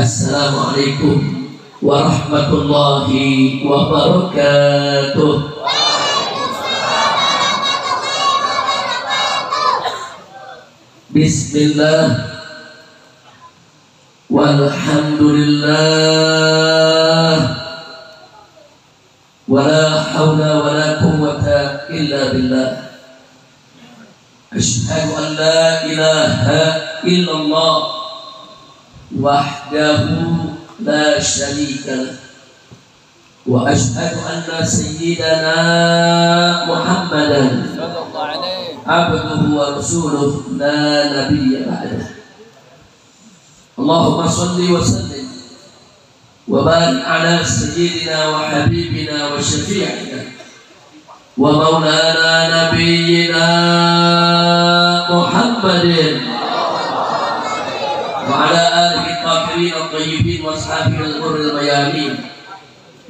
Assalamualaikum warahmatullahi wabarakatuh. Bismillah walhamdulillah wala hawla wala quwwata illa billah. Asyhadu an la ilaha illallah wahdahu la syarika lah wa asyhadu anna sayyidana Muhammadan abduhu wa rasuluh la nabiyya ba'dah. Allahumma salli wa sallim wa barik ala sayyidina wa habibina wa syafi'ina wa maulana nabiyyina Muhammadin wa ala alihi tahirin at-tayyibin wa ashabihi al-ghurril mayamin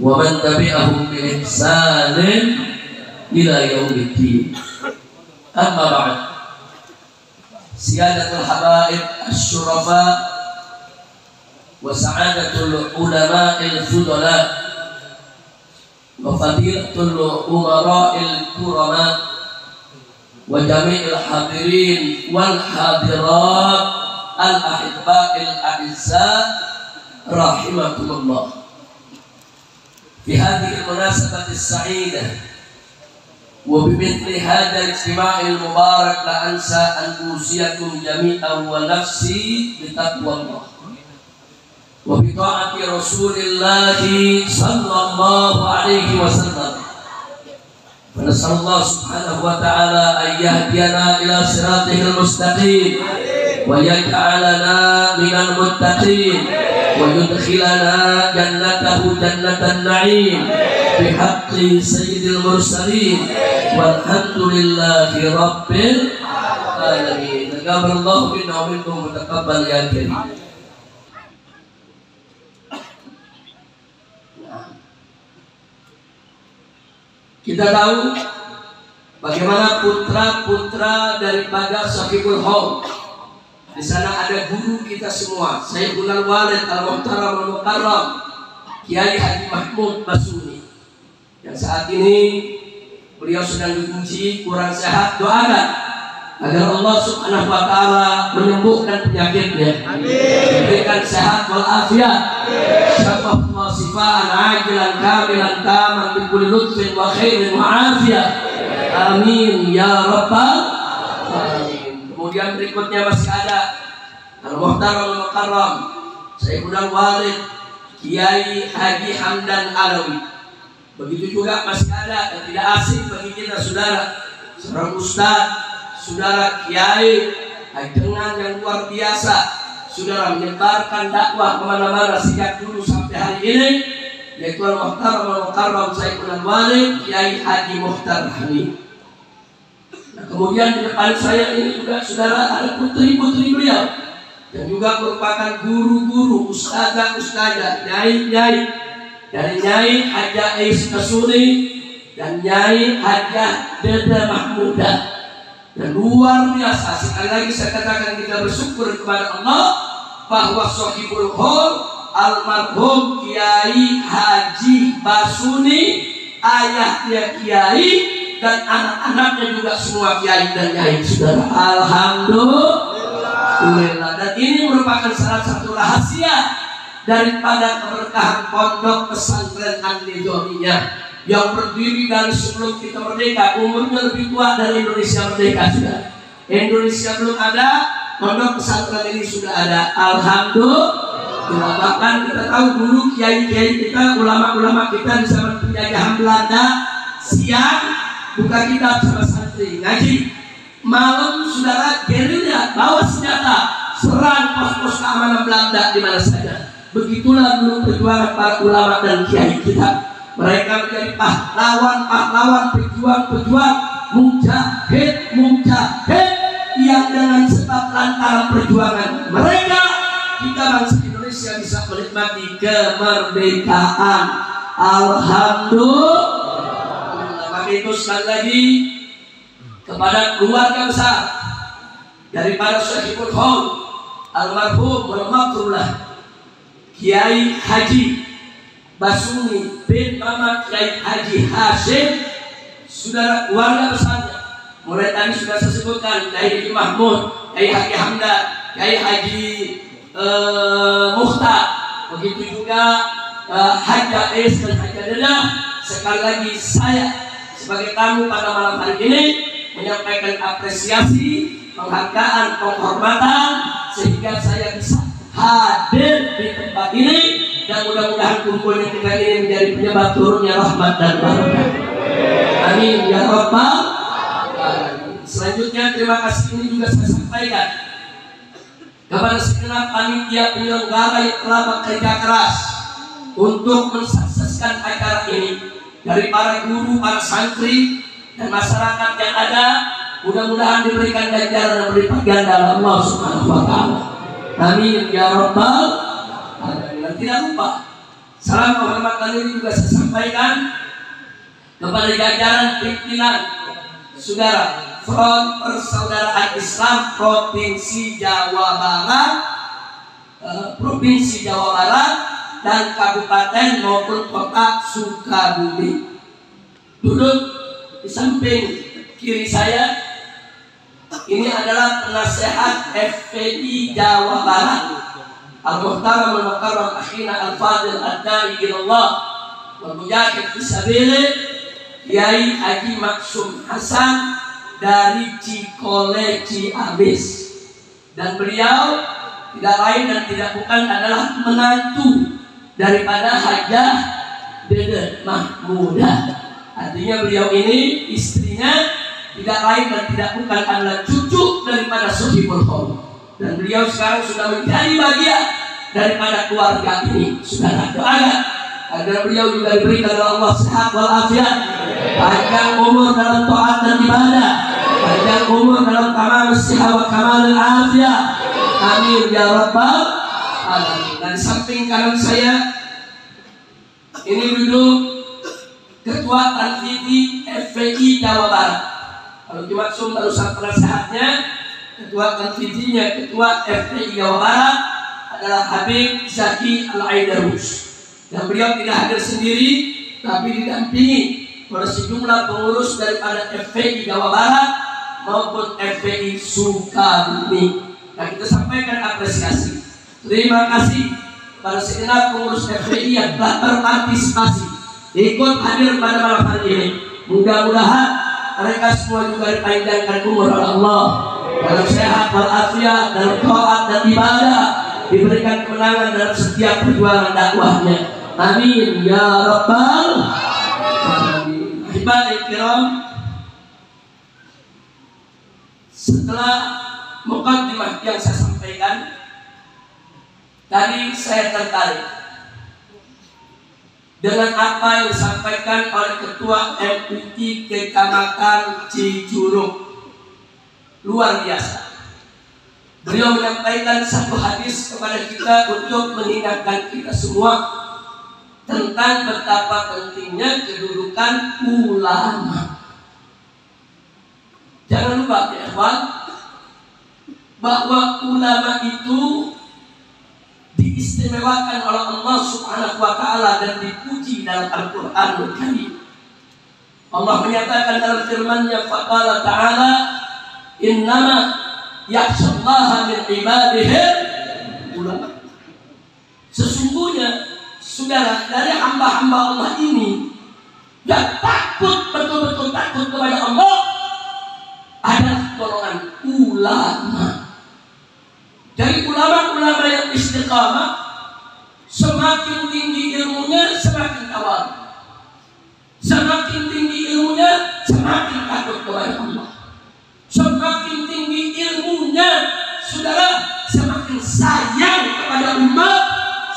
wa man tabi'ahum bi ihsanin ila yaumiddin. Amma ba'd. Siyadatul habaib asy-syurafa wa sa'adatul ulama'il fudala wa fadilatul umara'il kurama wa jami'il hadirin wal hadirat al-ahibba'il a'izza rahimakumullah. Fi hadhihi al-munasabati as-sa'idah wa bimithli hadha al-ijtima'il mubarak la ansa an usiyakum jami'an wa nafsi bi taqwallah wa bi ta'ati Rasulillah sallallahu alaihi wasallam. Wa nasallallahu subhanahu wa ta'ala an yahdiyana ila siratihil mustaqim wa yaj'alana minal muttaqin wa yudkhilana jannatahu jannatan na'im bihaqqi sayyidil mursalin walhamdulillahi rabbil alamin. Taqabbalallahu minna wa minkum wa taqabbal ya karim. Kita tahu bagaimana putra-putra daripada Sahibul Haud. Di sana ada guru kita semua, Sayyidul Walid Al-Muhtaram Al-Mukarram Kiai Haji Mahmud Basuni, yang saat ini beliau sedang diuji kurang sehat. Doakan agar Allah Subhanahu wa ta'ala menyembuhkan penyakitnya, memberikan sehat walafiat, syafa'ullah sifaan ajilan kamilan taman bi kulli lutfin wa khairin wa afiyah. Amin ya rabbal alamin. Kemudian berikutnya masih ada Al-Muhtaram Al-Mukarram Sayyidul Walid Kiai Haji Hamdan Alawi. Begitu juga masih ada yang tidak asing bagi kita, saudara, seorang ustaz, saudara Kiai dengan yang luar biasa, saudara, menyebarkan dakwah kemana-mana sejak dulu sampai hari ini, yaitu Al-Muhtaram Al-Mukarram Sayyidul Walid Kiai Haji Muhtar Hamid. Nah, kemudian di depan saya ini juga, saudara, ada putri-putri beliau yang juga merupakan guru-guru, ustazah-ustazah, nyai-nyai, dari Nyai Hajah Ais Kasuni dan Nyai Hajah Deda Mahmudah. Dan luar biasa, sekali lagi saya katakan, kita bersyukur kepada Allah bahwa Sahibul Haud almarhum Kiai Haji Basuni, ayahnya Kiai, dan anak-anaknya juga semua kiai dan nyai, saudara. Alhamdulillah. Dan ini merupakan salah satu rahasia daripada keberkahan pondok pesantren An-Nizamiyah yang berdiri dari sebelum kita merdeka. Umurnya lebih tua dari Indonesia merdeka, sudah. Indonesia belum ada, pondok pesantren ini sudah ada. Alhamdulillah. Bahkan kita tahu dulu kiai-kiai kita, ulama-ulama kita di zaman penjajahan Belanda, siang buka kitab sama santri ngaji, malam saudara gerilya bawa senjata serang pos-pos keamanan Belanda di mana saja. Begitulah dulu perjuangan para ulama dan kiai kita. Mereka menjadi pahlawan-pahlawan, pejuang-pejuang, mujahid yang dengan sebab lantaran perjuangan mereka, kita bangsa Indonesia bisa menikmati kemerdekaan. Alhamdulillah. Itu sekali lagi kepada keluarga besar daripada Sahibul Haud almarhum Muhammadullah Kiai Haji Basumi bin Mama Kiai Haji Hashim, saudara keluarga besarnya. Mulai tadi sudah saya sebutkan Kiai Haji Mahmud, Kiai Haji Hamda, Kiai Haji Mukhtar, begitu juga Haja Es dan Haja Dedah. Sekali lagi saya sebagai tamu pada malam hari ini menyampaikan apresiasi, penghargaan, penghormatan sehingga saya bisa hadir di tempat ini, dan mudah-mudahan kumpulnya kita ini menjadi penyebab turunnya rahmat dan barakah. Amin ya rabbal alamin. Selanjutnya terima kasih ini juga saya sampaikan kepada segenap panitia penyelenggara yang telah bekerja keras untuk mensukseskan acara ini, dari para guru, para santri dan masyarakat yang ada. Mudah-mudahan diberikan ganjaran dan berlipat ganda oleh Allah Subhanahu wa taala. Amin ya rabbal alamin. Tidak lupa salam penghormatan ini juga saya sampaikan kepada jajaran pimpinan saudara Front Persaudaraan Islam Provinsi Jawa Barat dan Kabupaten maupun Kota Sukabumi. Duduk di samping kiri saya ini adalah penasehat FPI Jawa Barat, Al-Muhtaram Al-Mukarram Akhina Al-Fadil Ad-Da'i ilallah wa mujahid fisabilillah, Kiai Haji Maksum Hasan dari Cikole Ciamis, dan beliau tidak lain dan tidak bukan adalah menantu daripada Hajah Dede Mahmudah. Artinya beliau ini istrinya tidak lain dan tidak bukan adalah cucu daripada Sohibul Khair, dan beliau sekarang sudah menjadi bagian daripada keluarga ini. Saudara doakan agar beliau juga diberikan oleh Allah sehat walafiat, panjang umur dalam taat dan ibadah, panjang umur dalam kamal siha wa kamal afiyah. Amin ya rabbal alamin. Dan samping kanan saya ini duduk Ketua Tanfidhi FPI Jawa Barat. Kalau cuma barusan penasehatnya, Ketua Tanfidhinya Ketua FPI Jawa Barat adalah Habib Zaki Al-Aidarus, dan beliau tidak hadir sendiri tapi didampingi oleh sejumlah pengurus daripada FPI Jawa Barat maupun FPI Sukabumi. Nah, kita sampaikan apresiasi, terima kasih pada segenap pengurus FPI yang telah berpartisipasi ikut hadir pada malam hari ini. Mudah-mudahan mereka semua juga dipanjangkan umur oleh Allah, dalam sehat walafiat, dalam taat dan ibadah, diberikan kemenangan dalam setiap perjuangan dakwahnya. Amin ya rabbal alamin. Hadirin kiram, setelah mukaddimah yang saya sampaikan tadi, saya tertarik dengan apa yang disampaikan oleh Ketua MUI Kecamatan Cijuruk. Luar biasa. Beliau menyampaikan satu hadis kepada kita untuk mengingatkan kita semua tentang betapa pentingnya kedudukan ulama. Jangan lupa ya ikhwan, bahwa ulama itu diistimewakan oleh Allah Subhanahu wa taala dan dipuji dalam Al-Qur'anul Karim. Allah menyatakan dalam firman-Nya, faqala ta'ala innama yakhshallaha min ibadihi ulama. Sesungguhnya saudara, dari hamba-hamba Allah ini yang takut, betul-betul takut kepada Allah adalah golongan ulama. Dari ulama-ulama yang istiqamah, semakin tinggi ilmunya semakin tawar, semakin tinggi ilmunya semakin takut kepada Allah, semakin tinggi ilmunya saudara semakin sayang kepada umat,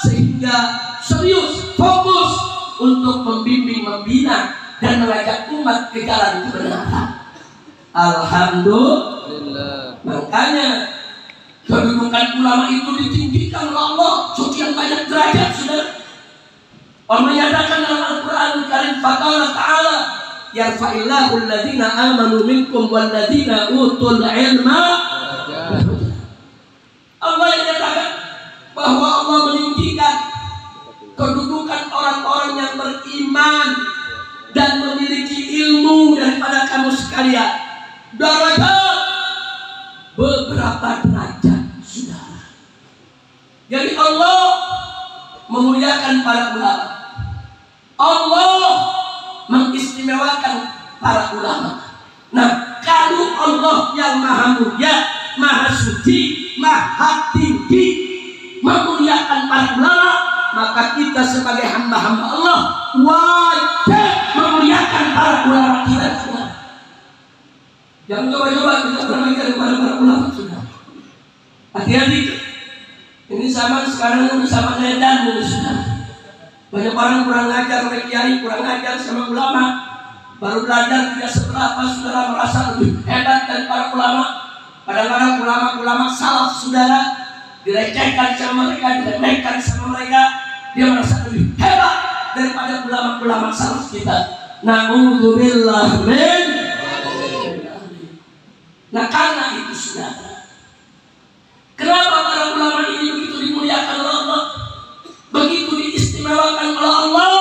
sehingga serius fokus untuk membimbing, membina dan mengajak umat ke jalan kebenaran. Alhamdulillah. Makanya kedudukan ulama itu ditinggikan oleh Allah sekian banyak derajat, saudara. Allah menyatakan dalam Al-Qur'anul Karim, faqala ta'ala yarfa'illahu alladhina amanu minkum walladhina utul ilma. Allah yang menyatakan bahwa Allah meninggikan beriman dan memiliki ilmu daripada kamu sekalian. Darajat beberapa derajat, saudara. Jadi Allah memuliakan para ulama. Allah mengistimewakan para ulama. Nah, kalau Allah yang maha mulia, maha suci, maha tinggi memuliakan para ulama, maka kita sebagai hamba-hamba Allah wajib memuliakan para ulama kita. Jangan coba-coba kita berpikir kepada para ulama, sudah. Hati-hati. Ini zaman sekarang udah sama edan, sudah. Banyak orang kurang ngajar oleh kiai, kurang ngajar sama ulama. Baru belajar tidak seberapa, saudara merasa lebih hebat dari para ulama. Kadang-kadang ulama-ulama salaf, saudara, direcehkan sama mereka, diremehkan sama mereka. Dia merasa lebih hebat daripada ulama-ulama salaf kita. Na'udzubillah min. Nah, karena itu, saudara, kenapa para ulama ini begitu dimuliakan oleh Allah, begitu diistimewakan oleh Allah?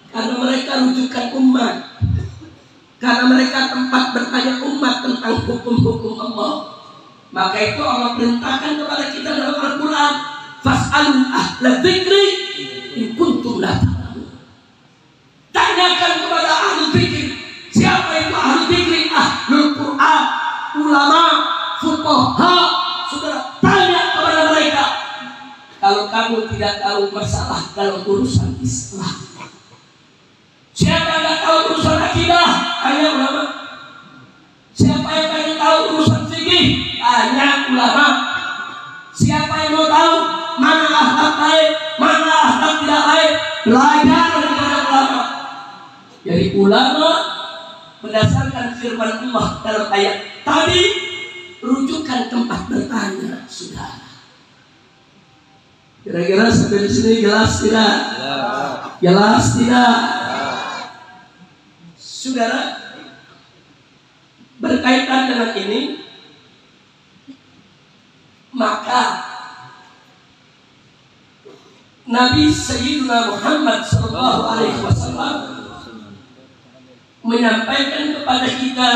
Karena mereka rujukan umat, karena mereka tempat bertanya umat tentang hukum-hukum Allah. Maka itu Allah perintahkan kepada kita dalam Al-Quran, fas'alu ahla dzikri in kuntum la ta'lamun. Tanyakan kepada ahli dzikir. Siapa itu ahli dzikir? Ahlul Quran, ulama, fuqaha. Saudara, tanya kepada mereka. Kalau kamu tidak tahu masalah dalam urusan Islam, siapa yang tidak tahu urusan akidah? Tanya ulama. Siapa yang ingin tahu urusan fikih? Tanya ulama. Siapa yang mau tahu mana akhlak baik, mana akhlak tidak baik? Belajar daripada ulama. Jadi ulama berdasarkan firman Allah dalam ayat tadi, rujukan tempat bertanya, saudara. Kira-kira sampai di sini jelas tidak? Jelas tidak? Saudara, berkaitan dengan ini, maka Nabi Sayyidina Muhammad Sallallahu Alaihi Wasallam menyampaikan kepada kita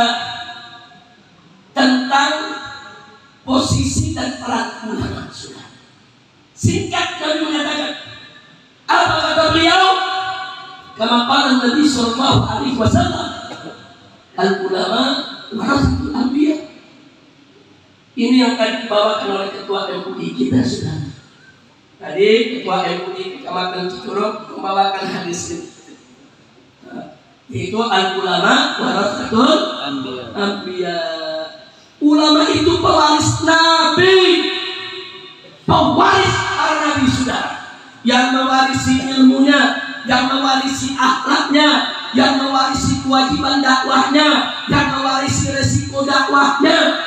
tentang posisi dan peran ulama. Singkat Nabi mengatakan, apa kata beliau? Kama qala Nabi Sallallahu Alaihi Wasallam, al-ulama warasatul anbiya. Ini yang tadi dibawakan oleh ketua MUI kita, saudara. Tadi ketua MUI Kecamatan Cicurug membawakan hadis ini. Yaitu al-ulama warasatul anbiya. Ulama itu pewaris Nabi, pewaris para Nabi, saudara. Yang mewarisi ilmunya, yang mewarisi akhlaknya, yang mewarisi kewajiban dakwahnya, yang mewarisi resiko dakwahnya.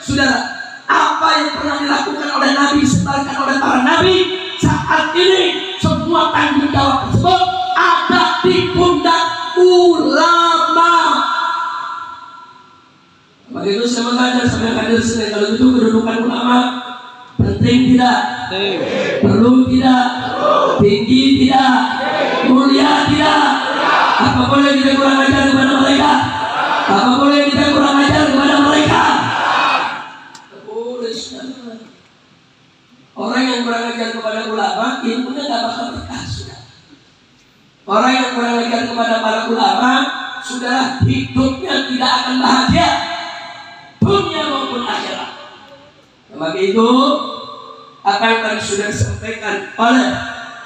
Saudara, apa yang pernah dilakukan oleh Nabi, sebarkan oleh para Nabi, saat ini semua tanggung jawab tersebut ada di pundak ulama. Begitu saya mengajar sampai hadir sini, kalau itu kedudukan ulama penting tidak? Perlu tidak? Tinggi tidak? Mulia tidak? Apa boleh kita kurang ajar kepada mereka? Apa boleh kita kurang ajar kepada mereka? Boleh. Orang yang kurang ajar kepada ulama, ilmunya tidak bakal berkah. Orang yang kurang ajar kepada para ulama, sudah hidupnya tidak akan bahagia, dunia maupun akhirat. Maka itu apa yang tadi sudah disampaikan oleh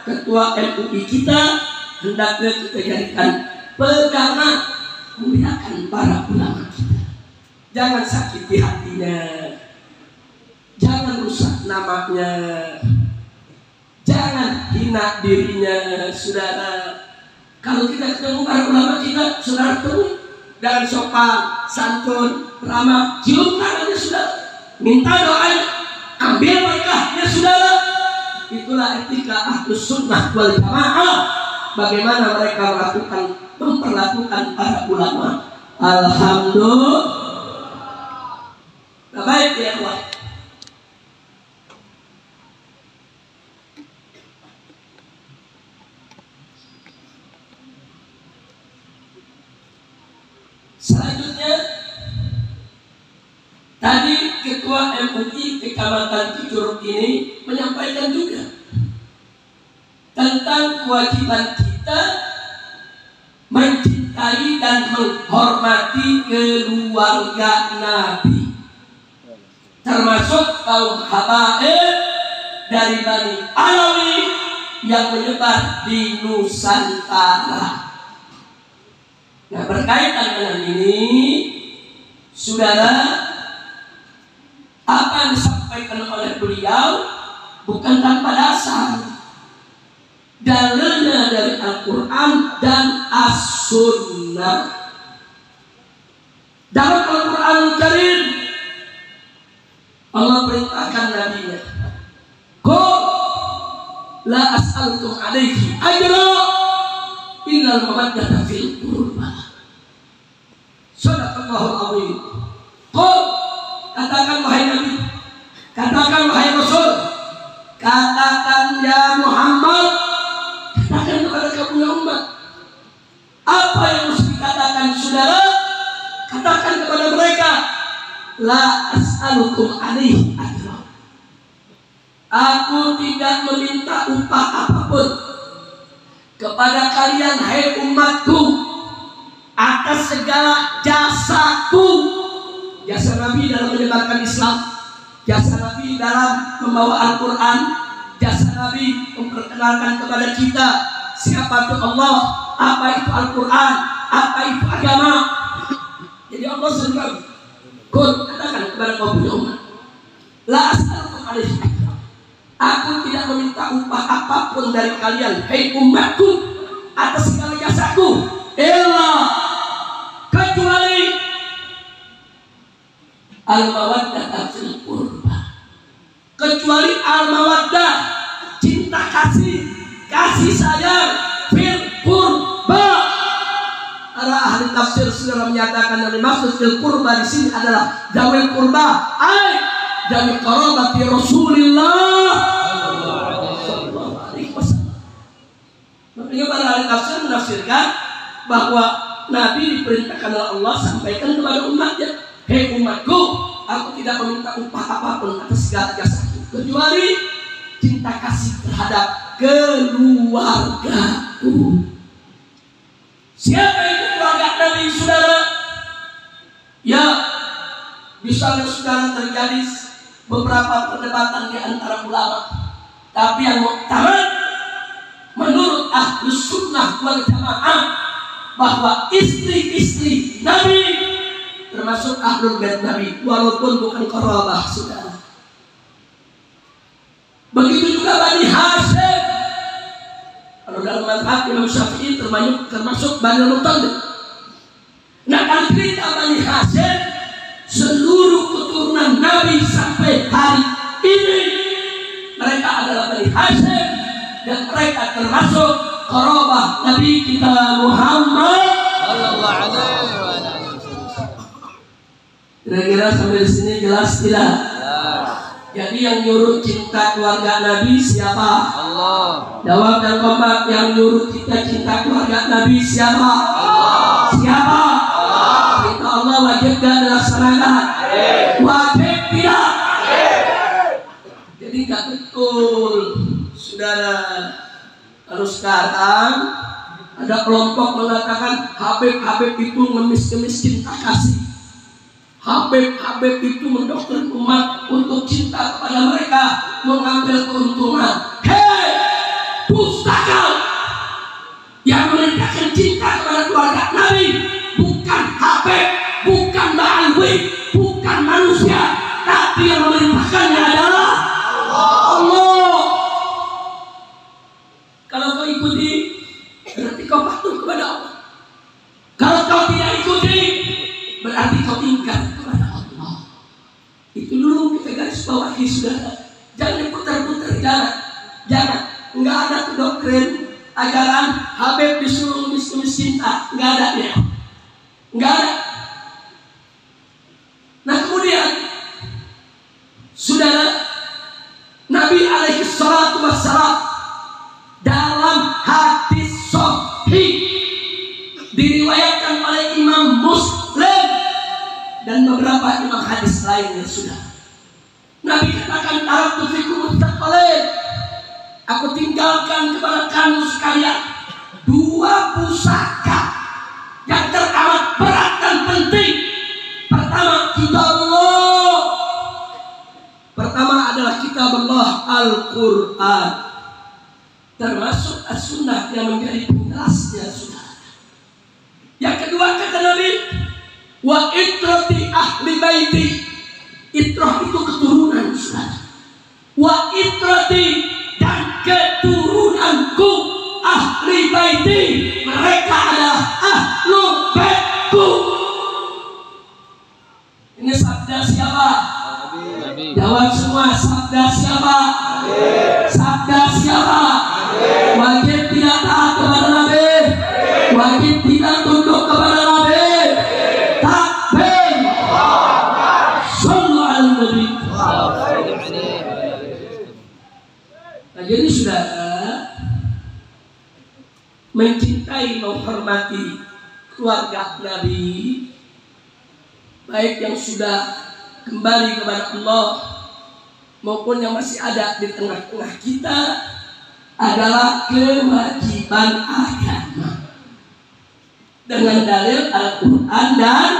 ketua MUI kita, hendaknya kita jadikan pegangan, muliakan para ulama kita. Jangan sakiti hatinya, jangan rusak namanya, jangan hina dirinya, saudara. Kalau kita ketemu para ulama kita, saudara temui dengan sopan, santun, ramah, cium tangannya, saudara, minta doanya, ambil berkahnya, saudara. Itulah etika Ahlus Sunnah wal Jamaah. Bagaimana mereka memperlakukan para ulama. Alhamdulillah. Nah, baik ya Allah. Selanjutnya, tadi Ketua MUI Kecamatan Cijuruk ini menyampaikan juga tentang kewajiban kita mencintai dan menghormati keluarga Nabi, termasuk kaum habaib dari Bani Alawi yang menyebar di Nusantara. Nah, berkaitan dengan ini, saudara, apa yang disampaikan oleh beliau bukan tanpa dasar. Dalilnya dari Al-Quran dan As-Sunnah. Dalam Al-Quran Karim, Allah perintahkan Nabi-Nya, "Qul la as'alukum alaihi ajra illal mawaddata fil qurba." Shadaqallahul azim. Qul, katakan wahai Nabi, katakan wahai Rasul, katakan ya Muhammad, katakan kepada kamu umat, apa yang harus dikatakan saudara? Katakan kepada mereka, la as'alukum alaihi ajra. Aku tidak meminta upah apapun kepada kalian hai umatku atas segala jasaku. Jasa Nabi dalam menyebarkan Islam, jasa Nabi dalam membawa Al-Quran, jasa Nabi memperkenalkan kepada kita siapa itu Allah, apa itu Al-Quran, apa itu agama. Jadi Allah sendiri katakan kepada kaum umat, la as'alukum alaihi ajra. Aku tidak meminta upah apapun dari kalian hai umatku atas segala jasaku, illa kecuali al-mawaddah fil qurba, kecuali al-mawaddah, cinta kasih, kasih sayang fil qurba. Para ahli tafsir sudah menyatakan yang dimaksud fil qurba di sini adalah zawil qurba, ay zawil qarabati Rasulillah sallallahu alaihi wasallam. Makanya para ahli tafsir menafsirkan bahwa Nabi diperintahkan oleh Allah sampaikan kepada umatnya, hei umatku, aku tidak meminta upah apapun atas segala jasaku kecuali cinta kasih terhadap keluargaku. Siapa itu keluarga Nabi, saudara? Ya, misalnya saudara terjadi beberapa perdebatan di antara ulama, tapi yang muktamad menurut Ahlus Sunnah wal Jamaah bahwa istri-istri Nabi termasuk Ahlul Bait Nabi, walaupun bukan qarabah, saudara. Begitu juga Bani Hashim. Kalau dalam mazhab Imam Syafi'i termasuk Bani Muttalib. Nah, kalau cerita Bani Hashim, seluruh keturunan Nabi sampai hari ini mereka adalah Bani Hashim, dan mereka termasuk qarabah Nabi kita Muhammad sallallahu alaihi wasallam. Kira-kira sampai di sini jelas tidak? Jadi yang nyuruh cinta keluarga Nabi siapa? Allah. Jawab yang kompak, yang nyuruh kita cinta keluarga Nabi siapa? Allah. Siapa? Allah. Perintah Allah wajib gak dilaksanakan? Wajib tidak? Jadi gak betul, saudara. Kalau sekarang ada kelompok mengatakan Habib itu ngemis-ngemis cinta kasih. Habib itu mendoktrin umat untuk cinta kepada mereka, mengambil keuntungan. Hei, pustaka yang memerintahkan cinta kepada keluarga Nabi bukan Habib, bukan Ba'alwi, bukan manusia, tapi yang memerintahkannya adalah Allah. Kalau kau ikuti, berarti kau patuh kepada Allah. Kalau kau tidak ikuti, berarti kau ingkar kepada Allah. Itu dulu kita garis bawahi, saudara. Jangan putar-putar, jangan. Enggak ada doktrin ajaran Habib disuruh ngemis-ngemis cinta, enggak ada ya. Enggak ada. Nah, kemudian saudara, Nabi alaihi salatu wassalam hadis sahih diriwayatkan oleh Imam Muslim beberapa imam hadis lainnya sudah. Nabi katakan taraktu fikum mustaqalain. Aku tinggalkan kepada kamu sekalian dua pusaka yang teramat berat dan penting. Pertama, kitabullah. Pertama adalah kitabullah, Al-Quran, termasuk as-sunnah yang menjadi penjelasnya sudah. Yang kedua kata Nabi, wa itrati ahli baiti. Itrah itu keturunan sudah. Wa itrati, dan keturunanku, ahli baiti, mereka adalah ahlul baitku. Ini sabda siapa? Nabi. Jawab semua, sabda siapa? Nabi. Sabda siapa? Nabi. Wajib tidak taat kepada Nabi, wajib tidak tunduk kepada Nabi. Takbir. Sallu ala Nabi. Nah, jadi saudara, mencintai, menghormati keluarga Nabi, baik yang sudah kembali kepada Allah maupun yang masih ada di tengah-tengah kita, adalah kewajiban agama dengan dalil Al-Quran dan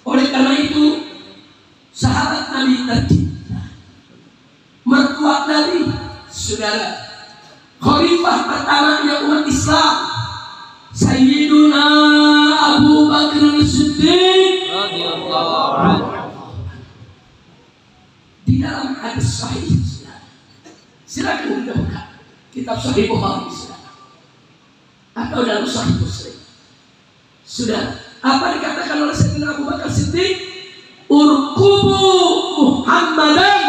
oleh karena itu sahabat Nabi tercinta, mertua Nabi, saudara, khalifah pertamanya umat Islam, Sayyiduna Abu Bakar As-Siddiq radhiyallahu anhu. Di dalam hadis sahih, silakan kita buka kitab Sahih Bukhari atau dalam Sahih Muslim. Sudah, apa dikatakan oleh Sayyidina Abu Bakar Siddiq? Urkubu Muhammadan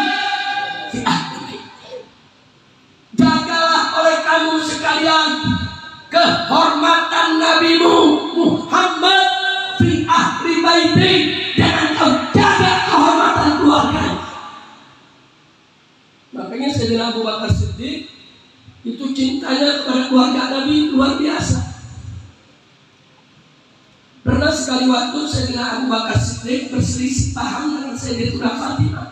fi ahli baiti. Jagalah oleh kamu sekalian kehormatan nabimu Muhammad fi ahli baiti, jangan kau jaga kehormatan keluarga. Makanya Sayyidina Abu Bakar Siddiq itu cintanya kepada keluarga Nabi luar biasa. Pernah sekali waktu Sayyidina Abu Bakar Siddiq berselisih paham dengan Sayyidatuna Fatimah.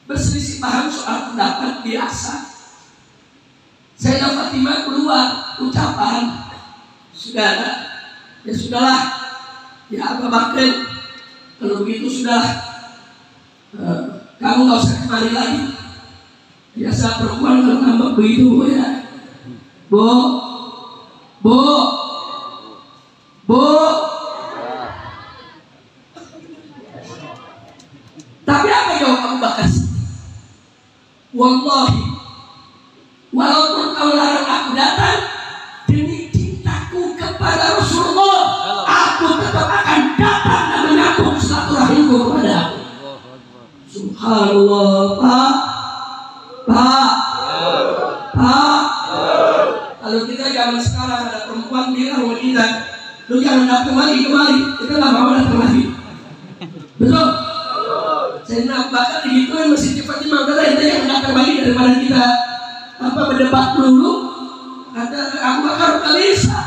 Berselisih paham soal pendapat biasa. Sayyidatuna Fatimah keluar ucapan, saudara, ya sudahlah, ya Abu Bakar, kalau begitu sudahlah, kamu gak usah kemari lagi. Biasa perempuan kalau ngambek begitu ya, Bu. Tapi apa jawab Abu Bakar? Wallahi, walaupun kau larang aku datang, demi cintaku kepada Rasulullah, aku tetap akan datang dan menyambung silaturahimku kepada aku. Subhanallah, Pak. Kalau kita zaman sekarang ada perempuan bilang sama kita, lu jangan datang lagi kemari, kita nggak mau datang lagi. Betul? Sayyidina Abu Bakar digituin masih cepat-cepat, kata kita jangan datang lagi daripada kita berdebat dulu. Kata Abu Bakar, tak bisa.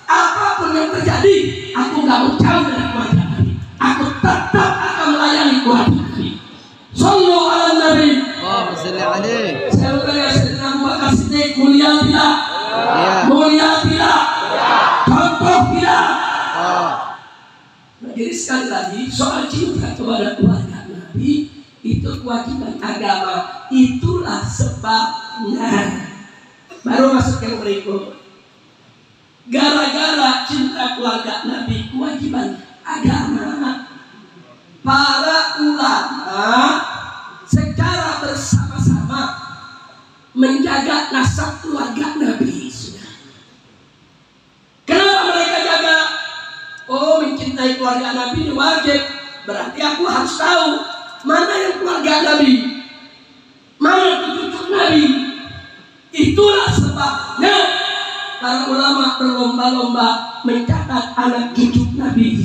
Apapun yang terjadi, aku nggak mau jauh dari keluarga Nabi. Aku tetap akan melayani keluarga Nabi. Sallu ala Nabi. Allahumma shalli alaihi. Saya bertanya, Sayyidina Abu Bakar Siddiq mulia tidak? Iya. Mulia tidak? Contoh tidak? Oh. Jadi sekali lagi soal cinta kepada keluarga Nabi itu kewajiban agama. Itulah sebabnya. Baru masuk yang berikut. Gara-gara cinta keluarga Nabi, kewajiban agama, para ulama secara bersama-sama menjaga nasab keluarga Nabi. Kenapa mereka jaga? Oh, mencintai keluarga Nabi ini wajib. Berarti aku harus tahu mana yang keluarga Nabi, mana cucu Nabi. Itulah sebabnya para ulama berlomba-lomba mencatat anak cucu Nabi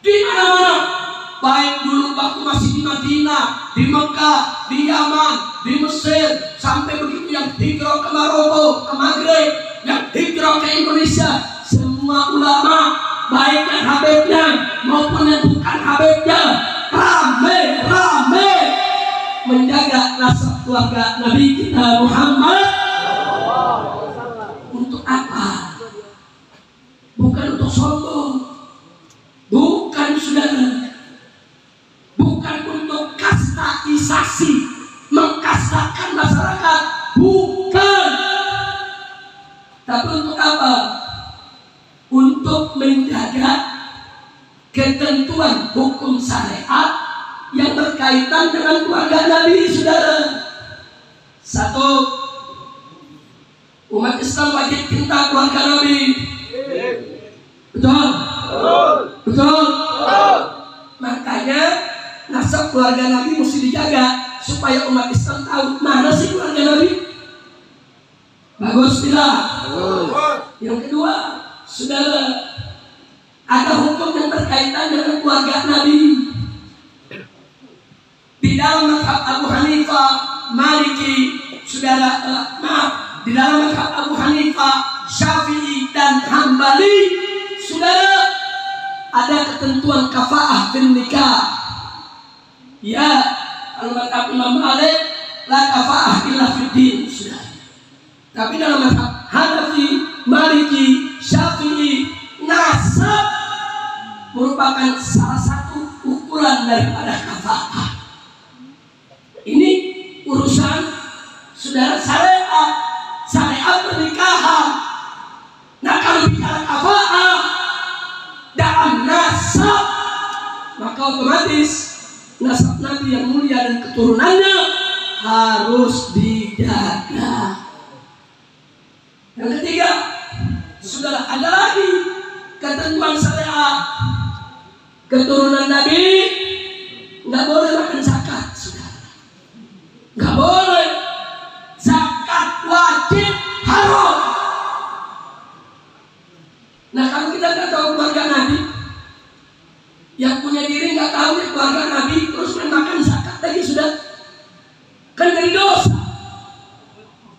di mana-mana. Baik dulu waktu masih di Madinah, di Mekah, di Yaman, di Mesir, sampai begitu yang hijrah ke Maroko, ke Maghrib, yang hijrah ke Indonesia, semua ulama, baik yang habibnya maupun yang bukan habibnya, rame menjaga nasab keluarga Nabi kita Muhammad. Untuk apa? Bukan untuk sombong, bukan saudara, bukan untuk kastaisasi, mengkastakan masyarakat, bukan. Tapi untuk apa? Untuk menjaga ketentuan hukum syariat yang berkaitan dengan keluarga Nabi, saudara. Satu, umat Islam wajib cinta keluarga Nabi. Betul? Betul? Makanya nasab keluarga Nabi mesti dijaga supaya umat Islam tahu mana sih keluarga Nabi. Bagus tidak? Yang kedua, saudara, ada hukum yang berkaitan dengan keluarga Nabi. Di dalam mazhab Abu Hanifah, Maliki, saudara, di dalam mazhab Abu Hanifah, Syafi'i dan Hambali, saudara, ada ketentuan kafaah fil nikah. Ya, kalau mazhab Imam Malik, la kafaah illa fid din, saudara. Tapi dalam mazhab Hanafi, Maliki, Syafi'i, nasab merupakan salah satu ukuran daripada kafaah. Ini urusan saudara syariat pernikahan. Nah, kalau bicara kafaah dalam nasab, maka otomatis nasab Nabi yang mulia dan keturunannya harus dijaga. Yang ketiga, saudara, ada lagi ketentuan syariat. Keturunan Nabi nggak boleh makan zakat, saudara. Nggak boleh. Zakat wajib haram. Nah, kalau kita nggak tahu keluarga Nabi, yang punya diri nggak tahu keluarga Nabi, terus makan zakat lagi, sudah kan jadi dosa.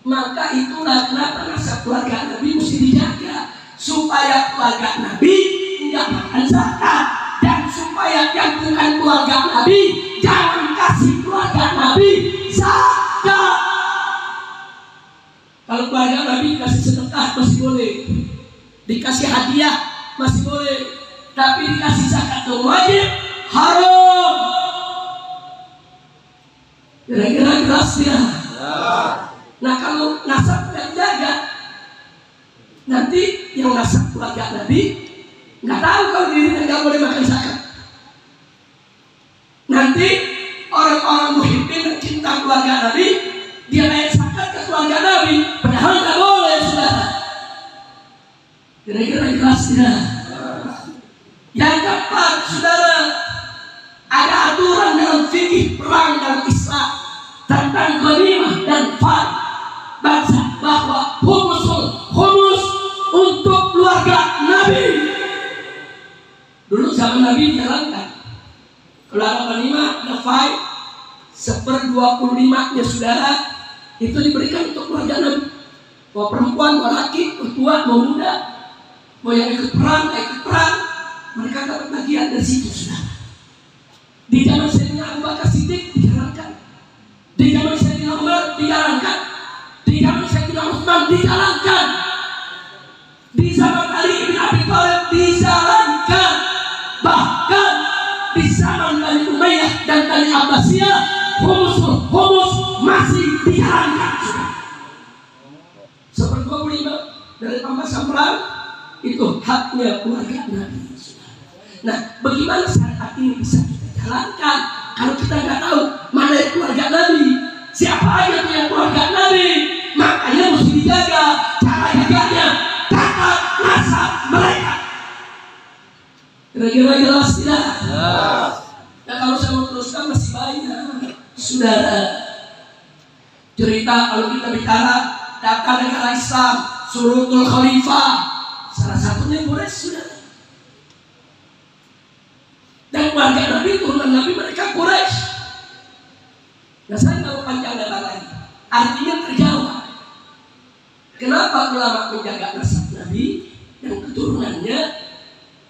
Maka itulah kenapa nasab keluarga Nabi mesti dijaga, supaya keluarga Nabi tidak makan zakat, dan supaya yang bukan keluarga Nabi jangan kasih keluarga Nabi zakat. Kalau keluarga Nabi kasih sedekah masih boleh, dikasih hadiah masih boleh, tapi dikasih zakat itu wajib haram. Kira-kira jelas ya? Nah, kalau nasab tidak dijaga, nanti yang nasab keluarga Nabi nggak tahu kalau dirinya nggak boleh makan zakat. Nanti orang-orang muhibbin dan cinta keluarga Nabi, dia bayar zakat ke keluarga Nabi, padahal nggak boleh, saudara. Kira-kira jelas tidak? Yang keempat, saudara, ada aturan dalam fikih perang dalam Islam tentang ghanimah dan fard, bahwa humus untuk keluarga Nabi. Dulu zaman Nabi jalankan, kalau ada ghanimah, ada fard, 1/25-nya saudara itu diberikan untuk keluarga Nabi. Mau perempuan, mau laki, mau tua, mau muda, mau yang ikut perang, mereka dapat bagian dari situ, saudara. Di zaman Sayyidina Abu Bakar Siddiq dijalankan, di zaman Sayyidina Umar dijalankan, di zaman Sayyidina Utsman dijalankan, di zaman Ali bin Abi Thalib dijalankan, bahkan di zaman Bani Umayyah dan Bani Abbasiyah humus masih dijalankan. 1/25 dari pembahasan perang itu haknya keluarga Nabi. Nah, bagaimana syariat ini bisa kita jalankan kalau kita nggak tahu mana yang keluarga Nabi, siapa aja yang keluarga Nabi? Makanya mesti dijaga. Cara jaganya tata nasab mereka. Kira-kira jelas tidak? Jelas. Nah, kalau saya mau teruskan masih banyak, saudara. Cerita kalau kita bicara data negara Islam, Surutul Khalifah, salah satunya Quraisy, saudara. Dan keluarga Nabi, turunan Nabi mereka Quraisy. Nah, saya nggak mau panjang lebar lagi. Artinya terjawab. Kenapa ulama menjaga nasab Nabi dan dan keturunannya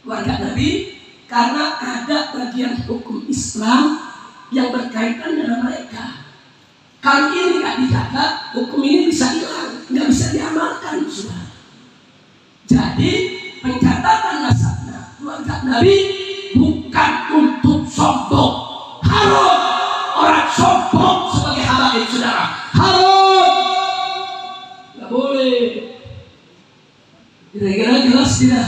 keluarga Nabi, karena ada bagian hukum Islam yang berkaitan dengan mereka. Kalau ini nggak dijaga, hukum ini bisa hilang, nggak bisa diamalkan, saudara. Jadi pencatatan nasabnya keluarga Nabi bukan untuk sombong. Haram orang sombong sebagai habaib, saudara. Haram, nggak boleh. Kira-kira jelas tidak?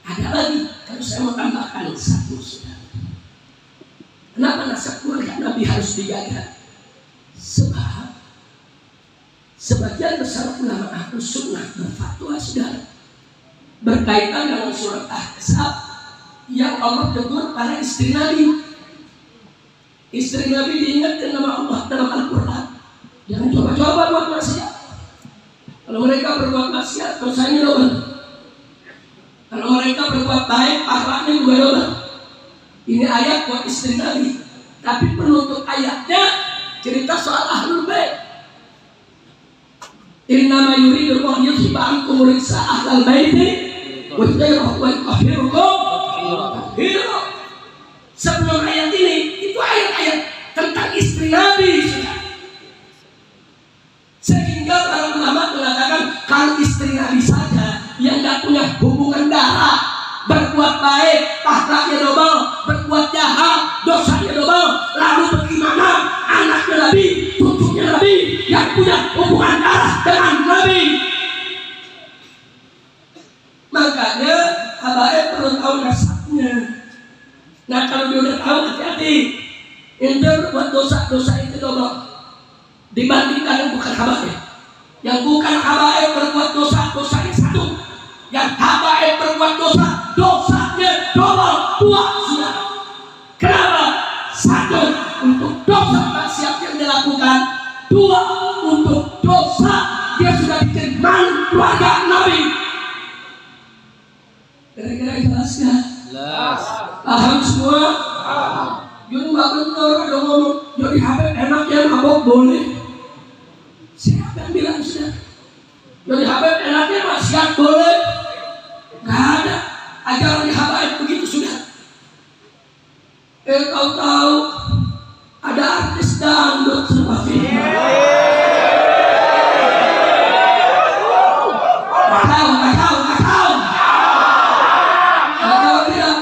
Ada lagi, kalau saya mau tambahkan satu, saudara. Kenapa nasab keluarga Nabi harus dijaga? Sebab sebagian besar ulama Ahlus Sunnah berfatwa, saudara, berkaitan dengan surat Ahzab yang Allah tegur para istri Nabi. Istri Nabi diingatkan nama Allah dalam Al-Quran. Jangan coba-coba buat maksiat. Kalau mereka berbuat maksiat, dosanya double. Kalau mereka berbuat baik, pahalanya juga double. Ini ayat buat istri Nabi, tapi penutup ayatnya cerita soal Ahlul Bait. Innama yuridu Allah yuthiba ankum rijsa ahlal baiti wa yutahhirukum tatheera. Sebelum ayat ini, itu ayat-ayat tentang istri Nabi. Sehingga para ulama mengatakan kalau istri Nabi saja yang tidak punya hubungan darah berbuat baik, pahalanya double, berbuat jahat, dosanya double. Lalu bagaimana anaknya Nabi, cucunya Nabi yang punya hubungan darah dengan Nabi? Makanya habaib perlu tahu nasabnya. Nah kalau dia udah tahu, hati-hati. Ente berbuat dosa itu double dibandingkan yang bukan habaib. Yang bukan habaib berbuat dosanya satu. Yang habaib berbuat dosanya double, dua, sudah. Kenapa? Satu, untuk dosa maksiat yang dilakukan. Dua, untuk dosa dia sudah diterima keluarga Nabi. Kira-kira jelas nggak? Jelas. Paham semua? Jadi nggak benar ada ngomong jadi habaib enaknya mabok boleh. Siapa yang bilang sudah? Jadi habaib enaknya maksiat boleh? Gak ada ajaran di habaib begitu, sudah. Tahu-tahu ada artis dangdut seperti ini. Gak tahu tidak?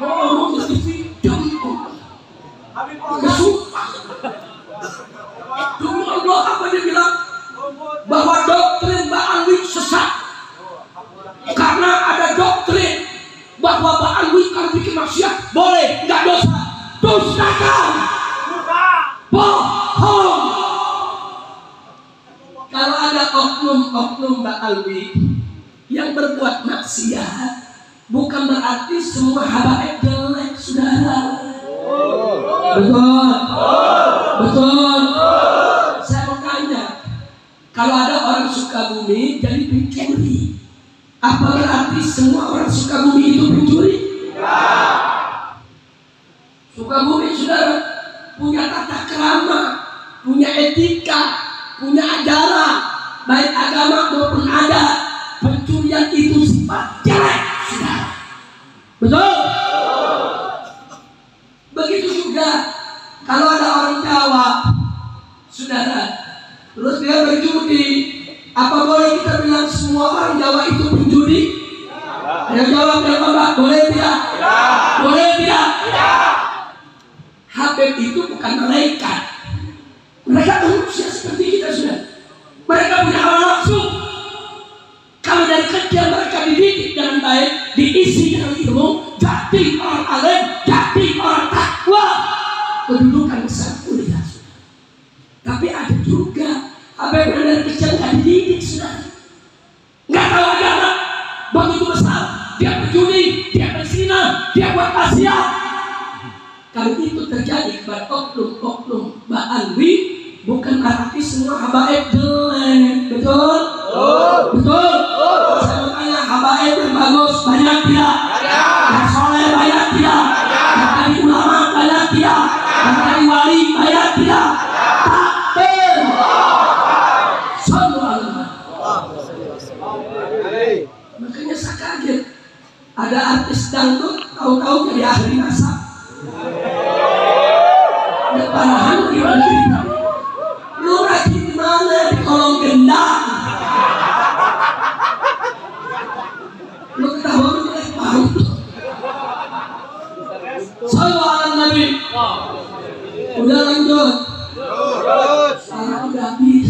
Ngomong di TV dangdut. Kesumpah. Demi Allah apa dia bilang? Bahwa doktrin Ba'alwi sesat. Karena ada doktrin bahwa Ba'alwi kalau bikin maksiat boleh, nggak dosa. Dustakan, bohong. Kalau ada oknum Ba'alwi yang berbuat maksiat, bukan berarti semua habaib jelek, saudara. Betul. Saya mau tanya, kalau ada orang Sukabumi jadi pencuri, apa berarti semua orang Sukabumi itu pencuri? Sukabumi, saudara, punya tata krama, punya etika, punya ajaran, baik agama maupun adat. Pencurian itu sifat jelek, saudara. Betul? Begitu juga kalau ada orang Jawa, saudara, terus dia berjudi, apa boleh kita bilang semua orang Jawa itu penjudi? Ayo jawab ya Bapak, boleh tidak? Boleh tidak? Habib itu bukan malaikat. Mereka manusia seperti kita, sudah. Mereka punya hawa nafsu. Kalau dari kecil mereka dididik dengan baik, diisi dengan ilmu, jadi orang alim, jadi orang takwa, kedudukan besar kuliah, sudah. Tapi ada juga habib yang dari kecil nggak dididik, sudah. Nggak tahu agama, begitu besar dia berjudi, dia berzina, dia buat maksiat. Kalau itu terjadi kepada oknum Ba'alwi, bukan berarti semua habaib jelek. Betul? Betul. Saya mau tanya, habaib yang bagus banyak tidak? Yang soleh banyak tidak? Yang dari ulama banyak tidak? Yang dari wali banyak tidak? Takbir. Sallu alaihi wasallam. Ada artis dangdut tahu-tahu jadi ahli masak. Parahan gimana cerita? Lu lagi di mana? Di kolong gendang. Lu ketawa lu jelek banget. Sallu ala Nabi. Udah lanjut. Salah udah habis.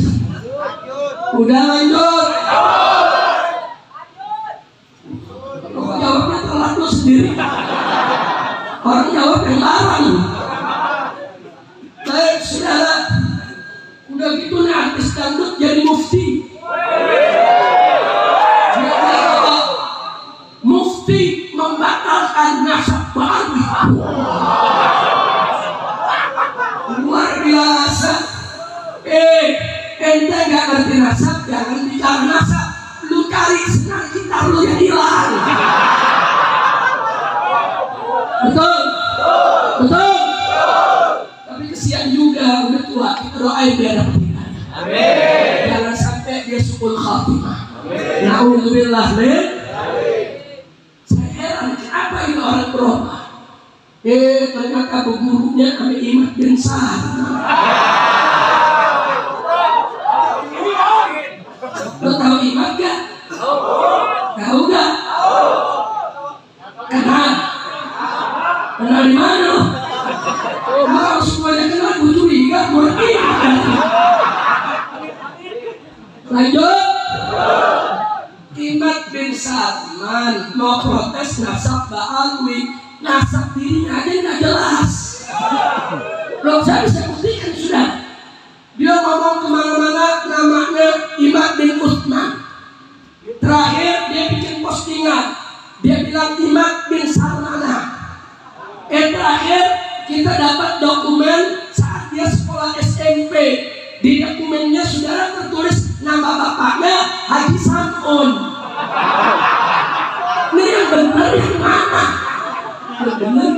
Udah lanjut. Lu jawabnya telat lu sendiri. Orang jawab yang larang. Baik saudara, udah gitu nih artis dangdut jadi mufti. Mufti membatalkan nasab baru. Luar biasa. Ente gak ngerti nasab, jangan bicara nasab. Lu cari senang gitar lu yang hilang. Betul? Betul? Tapi kesian juga, udah tua, kita doain biar dapat hidayah. Amin. Jangan sampai dia suul khatimah. Na'udzubillah min. Saya heran, kenapa ini orang berubah? Ternyata gurunya kami Imad bin Sa'ad. Lo tahu Imad gak? Tahu gak? Kenal? Kenal di mana lo? Kalau semuanya kenal, gue curiga, gue lanjut. Imad bin Salman mau protes nasab Ba'alwi, nasab dirinya aja nggak jelas. Belum saya bisa buktikan sudah. Dia ngomong kemana-mana namanya Imad bin Utsman. Terakhir dia bikin postingan, dia bilang Imad bin Salmana. Terakhir kita dapat dokumen saat dia sekolah SMP. Di dokumennya saudara tertulis nama bapaknya Haji Samun. Ini yang benar yang mana? Yang benar.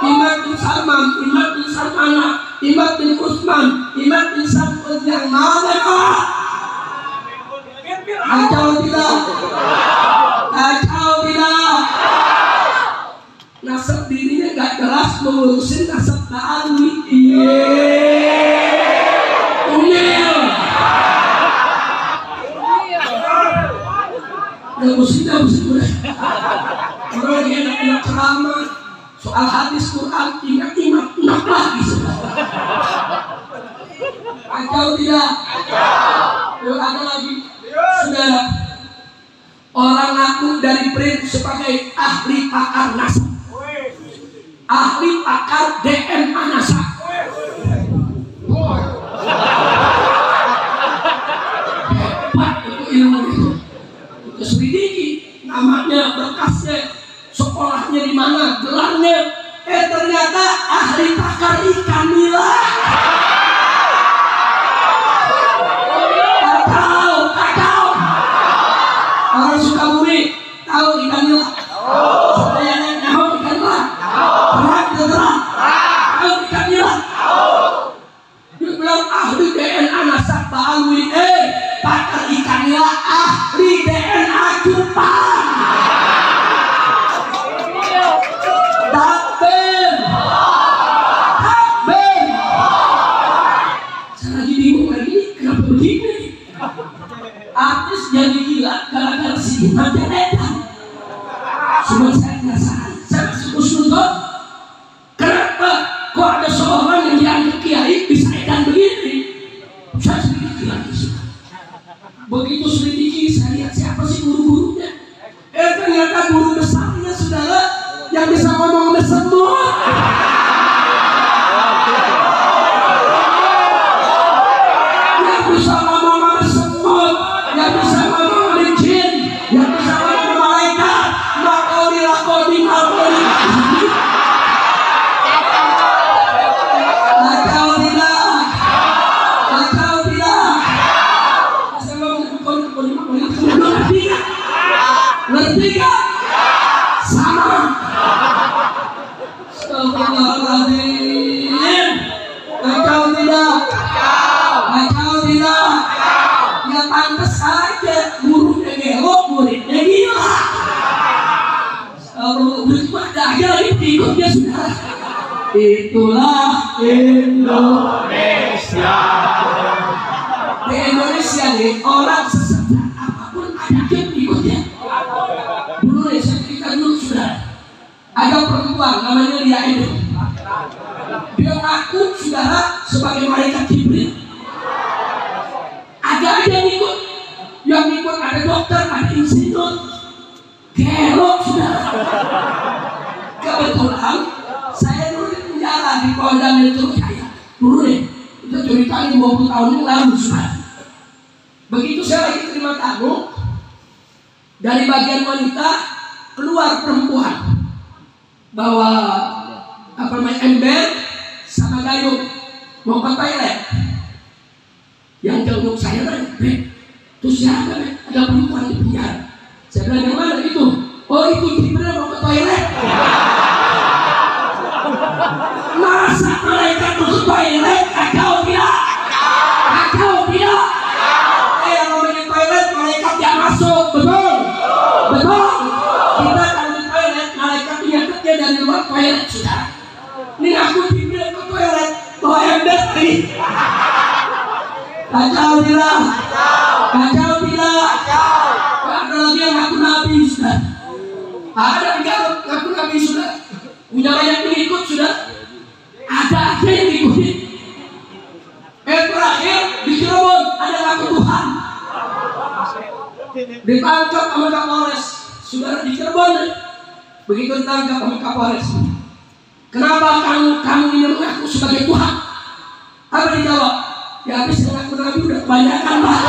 Imad bin Salman, Imad bin Salmana, Imad bin Utsman, Imad bin Samun yang mana Pak? Kacau tidak? Kacau tidak? Nasab dirinya gak jelas, mengurusin nasab Ba'alwi. Udah pusing udah. Orang lagi enak-enak ceramah soal hadis Quran, ingat-ingat enak lagi. Kacau tidak? Yuk ada lagi. Saudara, orang ngaku dari print sebagai ahli pakar nasab, ahli pakar DNA nasab. Hebat itu ilmu itu. Itu selidiki namanya, berkasnya, sekolahnya di mana, gelarnya. Ternyata ahli pakar ikan nila. Kacau. Orang Sukabumi tahu ikan nila. Saya tahu ikan nila. Tahu ikan nila. Dia bilang ahli DNA nasab Ba'alwi. Pakar ikan nila, ahli DNA cupang. Takbir. Saya lagi bingung lagi, kenapa begini? Artis jadi gila gara-gara si Imad Edan. Cuma saya penasaran, saya masih usul-usul, kenapa kok ada seorang yang dianggap kiai bisa edan begini? Saya selidiki lagi sudah. Begitu selidiki, saya lihat siapa sih guru-gurunya. Ternyata guru besarnya saudara yang bisa ngomong semua. Yang bisa ngomong semut, yang bisa ngomong jin, yang bisa ngomong malaikat. Makaulilah koding alkohol. Kacau tidak? Kacau tidak? Saya ngomong koding. Ngerti gak? Sama. Astagfirullahaladzim. Kacau tidak? Kacau tidak? Ya pantas saja gurunya gelok murid. Itulah Indonesia. Di Indonesia nih orang sesat apapun ada yang ikutnya. Dulu nih saya cerita dulu sudah. Ada perempuan namanya Lia Eden. Dia ngaku saudara sebagai malaikat Jibril. Ada aja yang ikut. Yang ikut ada dokter, ada insinyur. Gelok saudara. Kebetulan saya dulu di penjara di Polda Metro Jaya. Dulu nih, kita ceritanya 20 tahun yang lalu saudara. Begitu saya lagi terima tamu, dari bagian wanita keluar perempuan bawa apa namanya ember sama gayung mau ke toilet. Yang jauh saya nanya, itu siapa? Ada perempuan di penjara. Saya bilang yang mana itu? Oh itu Jibril mau ke toilet. Masa malaikat masuk toilet? Kacau tidak? Kacau tidak? Yang namanya toilet malaikat yang masuk, betul? Betul? Kita kalau di toilet malaikat nyatanya dari luar toilet sudah. Ini aku Jibril ke toilet, bawa ember ini. Kacau tidak? Kacau tidak? Ada lagi yang ngaku nabi sudah. Ada yang ngaku nabi sudah. Punya banyak pengikut sudah. Ada aja yang ikutin. Terakhir di Cirebon ada ngaku Tuhan. Ditangkap sama Kapolres. Saudara di Cirebon. Begitu ditangkap sama Kapolres. Kenapa kamu ini mengaku sebagai Tuhan? Apa dijawab? Ya habis ngaku nabi udah kebanyakan Pak.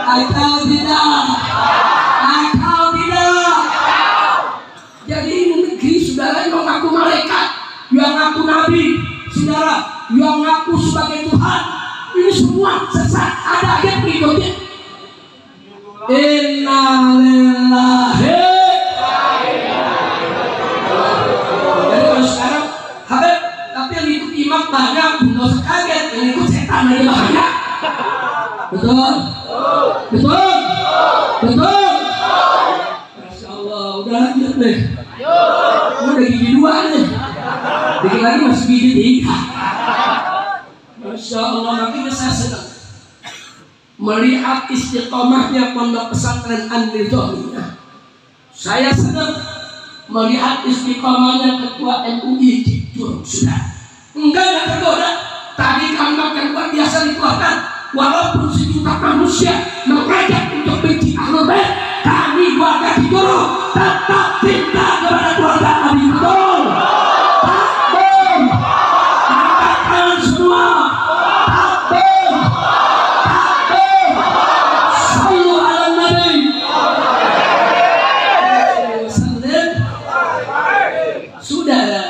Atau tidak? Atau tidak? Jadi ini negeri saudara yang ngaku malaikat, yang ngaku nabi, saudara yang ngaku sebagai Tuhan, ini semua sesat. Ada yang berikutnya. Innalillahi. Jadi kalau sekarang Habib, tapi yang ikut imam banyak, nggak usah kaget, yang ikut setan aja banyak. Betul? Betul? Betul? Masya Allah, udah lanjut deh. Udah gigi 2 nih. Dikit lagi masih gigi 3. Masya Allah, makanya saya senang melihat istiqomahnya pondok pesantren An-Nizamiyah. Saya senang melihat istiqomahnya ketua MUI Cipjur sudah. Enggak tergoda. Tadi gambarkan luar biasa dikeluarkan. Walaupun sejuta manusia mengajak untuk benci Ahlul Bait, kami keluarga Cipjur tetap cinta kepada keluarga Nabi. Betul? Takbir! Angkat tangan semua. Takbir! Takbir! Sallu ala Nabi. Saudara,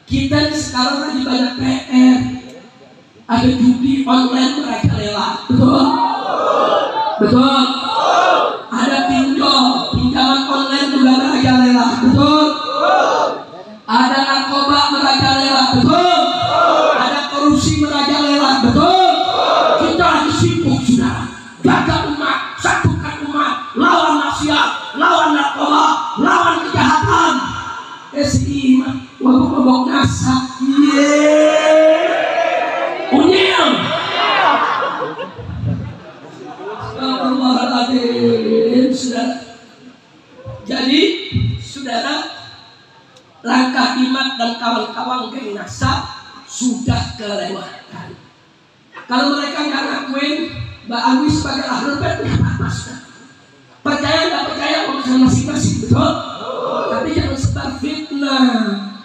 kita sekarang lagi banyak PR. Ada judi online merajalela, betul? Betul? Ada pinjaman online juga merajalela, betul? Ada narkoba merajalela, betul? Ada korupsi merajalela, betul? Kita lagi sibuk sudah jaga umat, satukan umat, lawan maksiat, lawan narkoba, lawan kejahatan. Si iman, mabuk nasa, Unyil. Astagfirullahaladzim, saudara. Jadi, saudara, langkah Imat dan kawan-kawan geng nasab sudah kelewatan. Kalau mereka nggak ngakuin Mbak Awi sebagai Ahlul Bait, nggak apa-apa, saudara. Percaya nggak percaya urusan masing-masing, betul? Tapi jangan sebar fitnah.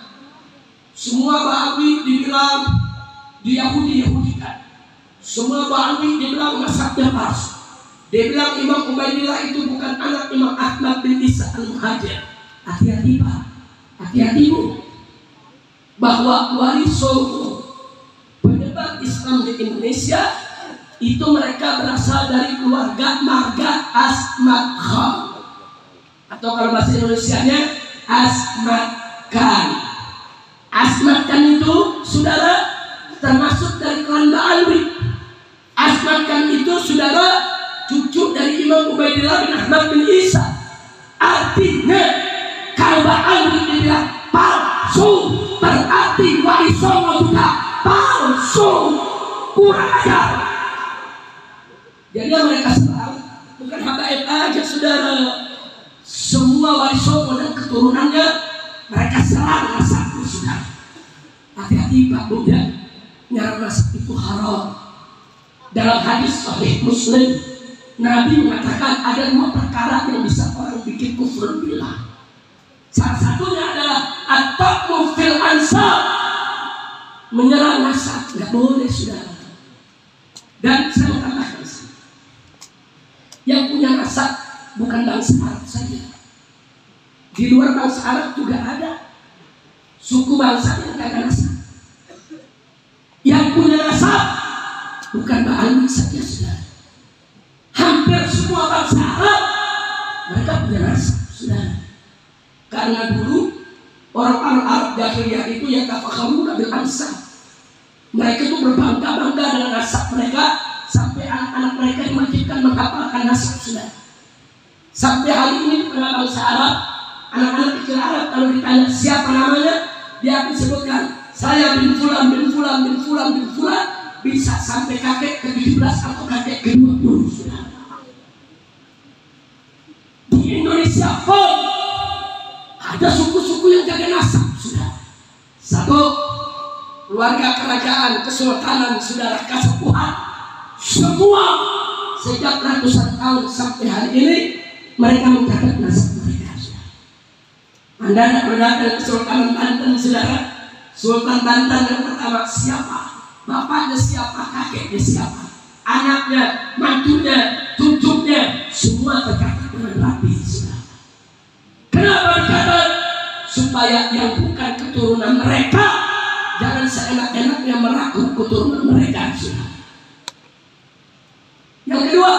Semua Mbak Awi dibilang Yahudi-Yahudikan. Semua Ba'awi dibilang mazhabnya palsu. Dia bilang Imam Ubaidillah itu bukan anak Imam Ahmad bin Isa al-Muhajir. Hati-hati Pak, hati-hati Bu, bahwa warisul penyebar Islam di Indonesia itu mereka berasal dari keluarga marga Asmad Khan, atau kalau bahasa Indonesianya Asmad Khan. Asmad Khan itu saudara termasuk dari klan Ba'alwi. Asmad Khan itu saudara cucu dari Imam Ubaidillah bin Ahmad bin Isa. artinya kalau Ba'alwi dibilang palsu, berarti Wali-Songo juga palsu, kurang ajar. Jadi mereka serang bukan habaib aja saudara, semua Wali-Songo dan keturunannya mereka serang nasabnya saudara. Hati-hati Pak Bunda, nyarang nasab itu haram. Dalam hadis Sahih Muslim, Nabi mengatakan ada 2 perkara yang bisa orang bikin kufur billah. Salah satunya adalah at-taqmu fil ansab, menyerang nasab, nggak boleh saudara. Dan saya mau tambahkan, yang punya nasab bukan bangsa Arab saja, di luar bangsa Arab juga ada suku bangsa yang tidak nasab. Yang punya nasab bukan Ba'alwi saja saudara, hampir semua bangsa Arab mereka punya nasab saudara. Karena dulu orang-orang Arab jahiliyah itu ya tafakharuna bil ansab, mereka itu berbangga-bangga dengan nasab mereka, sampai anak-anak mereka diwajibkan menghafalkan nasab saudara. Sampai hari ini di tengah bangsa Arab, anak-anak kecil Arab kalau ditanya siapa namanya, dia akan sebutkan saya bin fulan bin fulan bin fulan bin fulan, bisa sampai kakek ke-17 atau kakek ke-20 saudara. Di Indonesia pun ada suku-suku yang jaga nasab saudara. Satu, keluarga kerajaan kesultanan saudara Kasepuhan, semua sejak ratusan tahun sampai hari ini mereka mencatat nasab mereka saudara. Anda tidak pernah ke Kesultanan Banten saudara, Sultan Banten yang pertama siapa, bapaknya siapa, kakeknya siapa, anaknya, mantunya, cucunya, semua tercatat dengan rapi saudara. Kenapa dicatat? Supaya yang bukan keturunan mereka jangan seenak-enaknya meragukan keturunan mereka saudara. Yang kedua,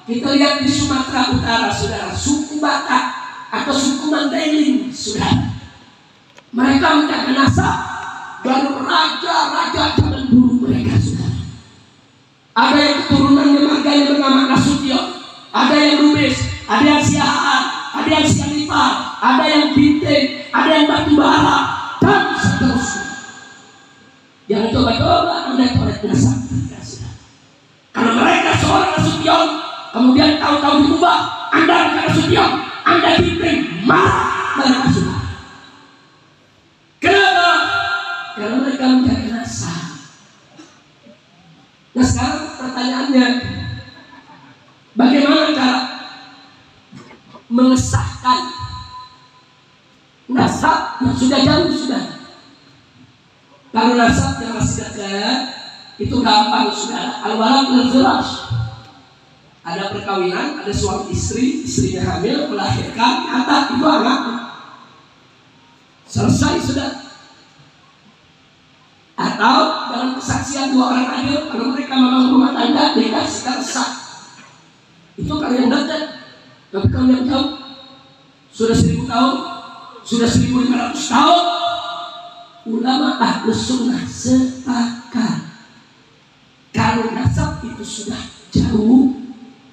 kita lihat di Sumatera Utara saudara, suku Batak atau suku Mandailing saudara, mereka menjaga nasab baru raja-raja zaman dulu mereka saudara. Ada yang keturunannya marganya bernama Nasution, ada yang Lubis, ada yang Siahaan, ada yang Sianipar, ada yang Binting, ada yang Batubara, dan seterusnya. Jangan coba-coba Anda korek nasab mereka saudara. Kalau mereka seorang Nasution kemudian tahu-tahu diubah, Anda bukan Nasution, Anda Binting, marah mereka saudara. Kenapa? Karena mereka menjaga nasab. Nah sekarang pertanyaannya, bagaimana cara mengesahkan nasab yang sudah jauh sudah? Kalau nasab yang masih dekat itu gampang saudara, al-walad wal-firash. Ada perkawinan, ada suami istri, istrinya hamil, melahirkan anak, itu anaknya. Selesai sudah. Atau dalam kesaksian 2 orang adil, kalau mereka memang rumah tangga, nikah secara sah. Itu kalau yang dekat. Tapi kalau yang jauh, sudah 1000 tahun, sudah 1500 tahun, ulama Ahlus Sunnah sepakat kalau nasab itu sudah jauh,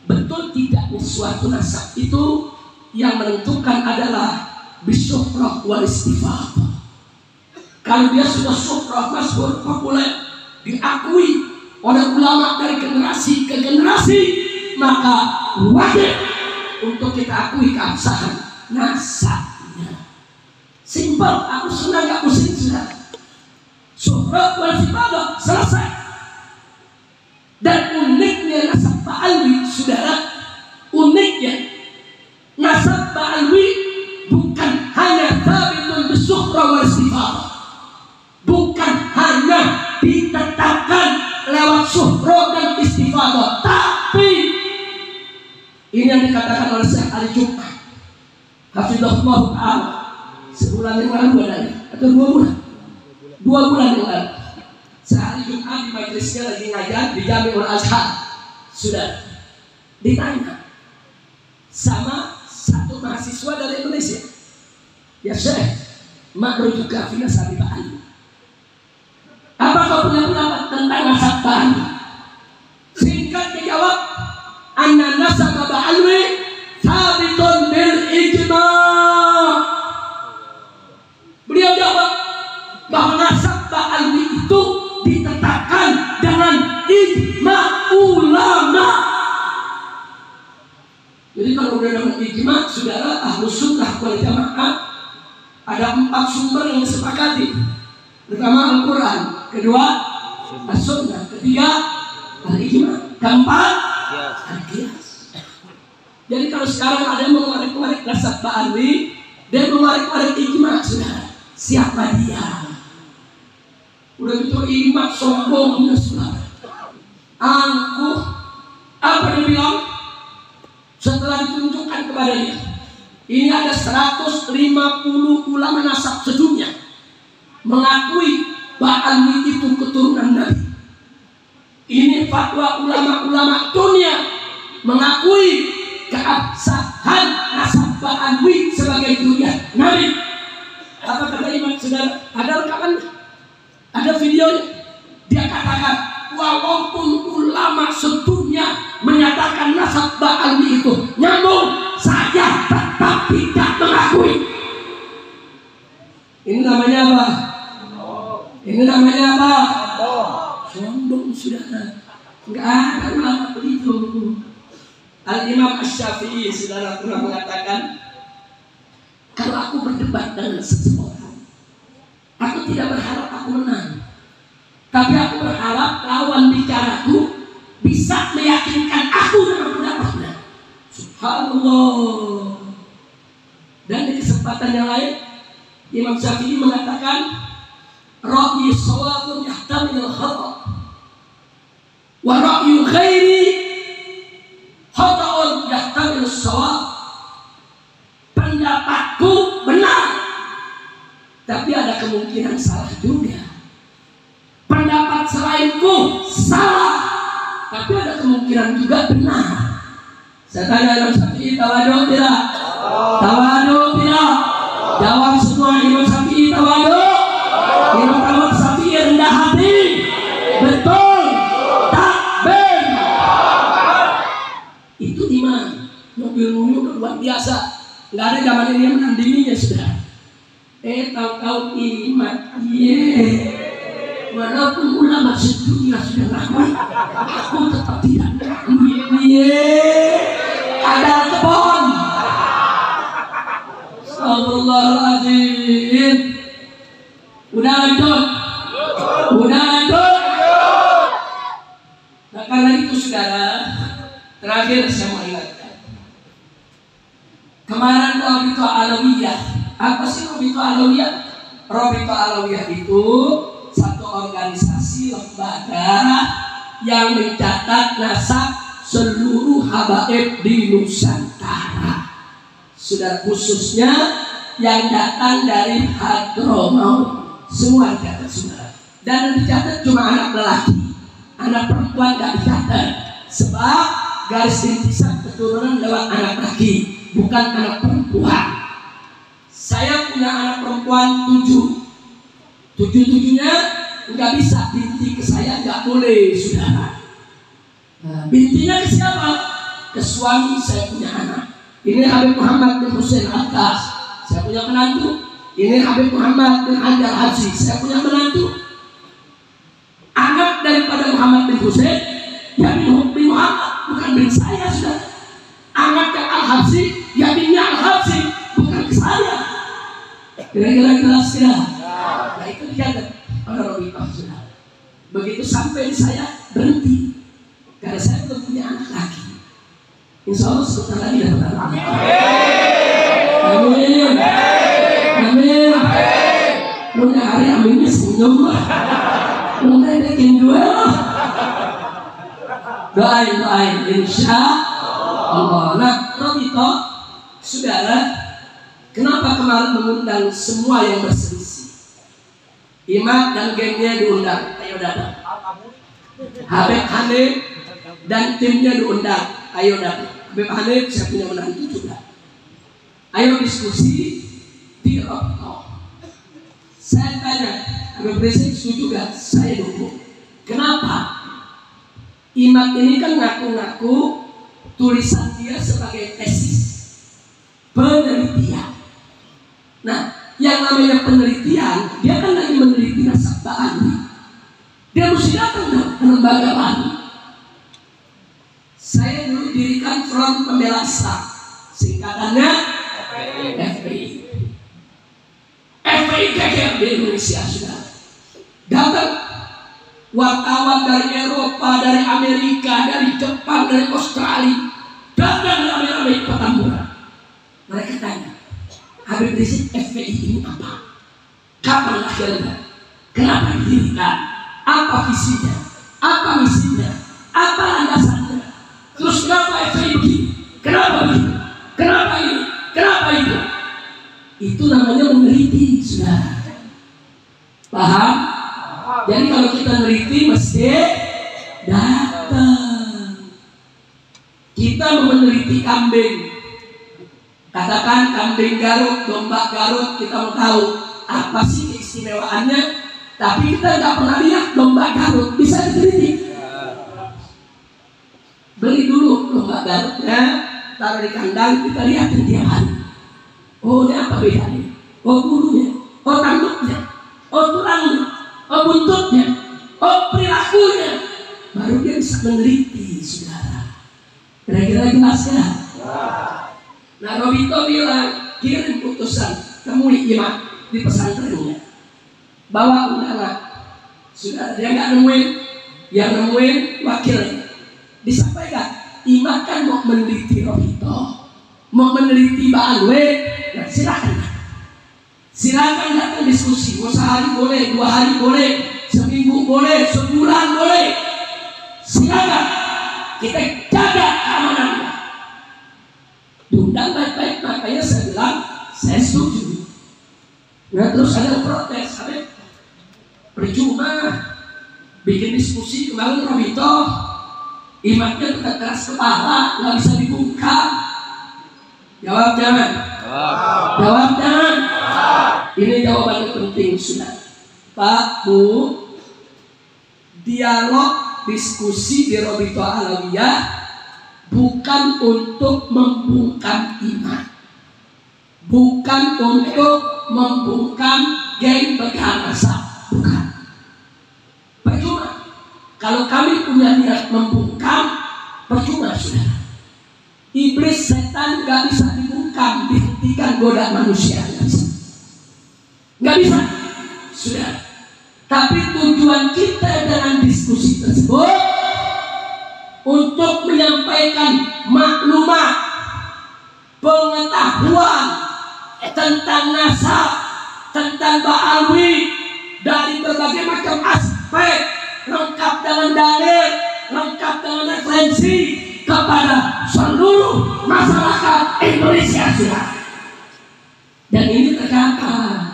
betul tidaknya suatu nasab itu yang menentukan adalah bisyuhrah wal istifaqah. Kalau dia sudah syuhrah, masyhur, populer, diakui oleh ulama dari generasi ke generasi, maka wajib untuk kita akui keabsahan nasabnya. Simpel, aku sudah gak pusing sudah. Syuhrah wal istifaqah selesai. Dan uniknya nasab Ba'alwi saudara, uniknya nasab Ba'alwi bukan hanya thabitun bisyuhrah wal istifaqah, bukan hanya ditetapkan lewat syuhrah dan istifaqah, tapi ini yang dikatakan oleh Syekh Ali Jumat hafizahullah ta'ala sebulan yang lalu ada, atau 2 bulan, 2 bulan yang lalu. Sehari Jumat di majelisnya lagi ngajar di Jami'ul Azhar, sudah ditanya sama satu mahasiswa dari Indonesia, ya Syekh, makrujuka fi nasabi Ba'alwi, apa kau punya pendapat tentang nasab Ba'alwi? Singkat dijawab, anna nasab Ba'alwi thabitun bil ijma' wal Jamaah ada 4 sumber yang disepakati. Pertama Al-Quran, kedua As-Sunnah, ketiga Al-Ijma', keempat Al-Qiyas. Jadi kalau sekarang ada yang mengorik-ngorik nasab Ba'alwi, dia mengorik-ngorik ijma', saudara. Siapa dia? Udah itu ijma' sombongnya, saudara. Angkuh. Apa dia bilang? Setelah ditunjukkan kepada dia, ini ada 150 ulama nasab sedunia mengakui Ba'alwi itu keturunan Nabi. Ini fatwa ulama-ulama dunia mengakui keabsahan nasab Ba'alwi sebagai keturunan Nabi. Apa kata Imam, saudara? Ada rekamannya, ada videonya. Dia katakan, walaupun ulama sedunia menyatakan nasab Ba'alwi itu nyambung, saya tetap tidak mengakui. Ini namanya apa? Ini namanya apa? Sombong, saudara. Enggak ada ulama begitu. Al-Imam Asy-Syafi'i, saudara, pernah mengatakan, kalau aku berdebat dengan seseorang, aku tidak berharap aku menang, tapi aku berharap lawan bicaraku bisa meyakinkan aku dengan pendapatnya. Subhanallah. Dan di kesempatan yang lain, Imam Syafi'i mengatakan, ra'yi shawabun yahtamilul khata' wa ra'yu ghairi khata'un yahtamilus shawab. Pendapatku benar, tapi ada kemungkinan salah juga. Pendapat selainku salah, tapi ada kemungkinan juga benar. Saya tanya Imam Syafi'i, tawadhu tidak? Tawadhu tidak? Jawab semua Imam Syafi'i tawadhu. Imam Syafi'i rendah hati. Betul. Takbir. Itu iman. Mobil-mobil udah luar biasa. Nggak ada zaman ini yang menandinginya, sudah. Tahu-tahu iman. Walaupun ulama sedunia sudah ngakui, aku tetap tidak. Ada kebon. Astagfirullahaladzim. Udah lanjut. Nah, karena itu, saudara, terakhir saya mau ingatkan. Kemarin Rabita Alawiyah. Apa sih Rabita Alawiyah? Rabita Alawiyah itu satu organisasi lembaga yang mencatat nasab seluruh habaib di Nusantara. Sudah khususnya yang datang dari Hadramaut, semua dicatat, saudara. Dan dicatat cuma anak lelaki, anak perempuan tidak dicatat. Sebab garis rintisan keturunan lewat anak laki, bukan anak perempuan. Saya punya anak perempuan 7. 7-7-nya nggak bisa binti ke saya, nggak boleh, saudara. Nah, bintinya ke siapa? Ke suami saya punya anak. Ini Habib Muhammad bin Husain Al-Qas, saya punya menantu. Ini Habib Muhammad bin Hajar Haji, saya punya menantu. Anak daripada Muhammad bin Husain, ya bin Muhammad, bukan bin saya, saudara. Anak yang Al-Habsi, ya binnya Al-Habsi, bukan ke saya. Kira-kira jelas tidak? Nah, itu dijaga oleh Rabita, saudara. Begitu sampai saya berhenti, karena saya belum punya anak lagi. Insya Allah sebentar lagi dapat anak. Amin. Amin. Punya hari aminnya senyum lah. Mulai bikin duel. Doain, insya Allah. Nah, Rabita, saudara, kenapa kemarin mengundang semua yang berselisih? Imam dan gengnya diundang, ayo datang. Habib Hanif dan timnya diundang, ayo datang. Habib Hanif saya punya menantu juga. Ayo diskusi di Rabita. Saya tanya, Habib Rizik setuju gak? Saya dukung. Kenapa? Imam ini kan ngaku-ngaku tulisan dia sebagai tesis penelitian. Nah, yang namanya penelitian, dia kan lagi meneliti nasab Ba'alwi. Dia mesti datang ke lembaga baru. Saya dulu dirikan Front Pembela Islam, singkatannya FPI. FPI geger di Indonesia sudah. Datang wartawan dari Eropa, dari Amerika, dari Jepang, dari Australia, datang ramai-ramai ke Petamburan. Mereka tanya, Habib Rizik, FPI ini apa? Kapan lahirnya? Kenapa didirikan? Apa visinya? Apa misinya? Apa landasannya? Terus kenapa FPI begini? Kenapa begini? Kenapa ini? Kenapa itu? Itu namanya meneliti, saudara. Paham? Jadi kalau kita meneliti mesti datang. Kita mau meneliti kambing. Katakan kambing Garut, domba Garut, kita mau tahu apa sih keistimewaannya. Tapi kita nggak pernah lihat domba Garut, bisa diteliti. Beli dulu domba Garutnya, taruh di kandang, kita lihatin tiap hari. Oh, ini apa bedanya? Oh, bulunya, oh tanduknya, oh tulangnya, oh buntutnya, oh perilakunya. Baru dia bisa meneliti, saudara. Kira-kira jelas kan? Nah, Robito bilang, kirim putusan, temui imam di pesantrennya, bawa undangan. Sudah, dia nggak nemuin, yang nemuin wakilnya. Disampaikan, imam kan mau meneliti Robito, mau meneliti Mbak Alwe, ya silakan. Silakan datang diskusi, mau sehari boleh, 2 hari boleh, seminggu boleh, sebulan boleh. Silakan, kita jaga keamanannya. Diundang baik-baik, makanya saya bilang, saya setuju. Nah terus ada protes, ada percuma bikin diskusi kemarin Robito, imamnya tetap keras kepala, nggak bisa dibuka. Jawab jangan. Jawab jangan. Ini jawabannya penting, sudah. Pak, Bu, dialog diskusi di Robito Alawiyah bukan untuk membungkam iman, bukan untuk membungkam geng Begarasa, bukan. Percuma. Kalau kami punya niat membungkam, percuma, sudah. Iblis setan gak bisa dibungkam, dihentikan goda manusia, gak bisa. Gak bisa, sudah. Tapi tujuan kita dengan diskusi tersebut untuk menyampaikan maklumat, pengetahuan tentang nasab, tentang Ba'alwi dari berbagai macam aspek, lengkap dengan dalil, lengkap dengan referensi kepada seluruh masyarakat Indonesia, sudah. Dan ini tercatat.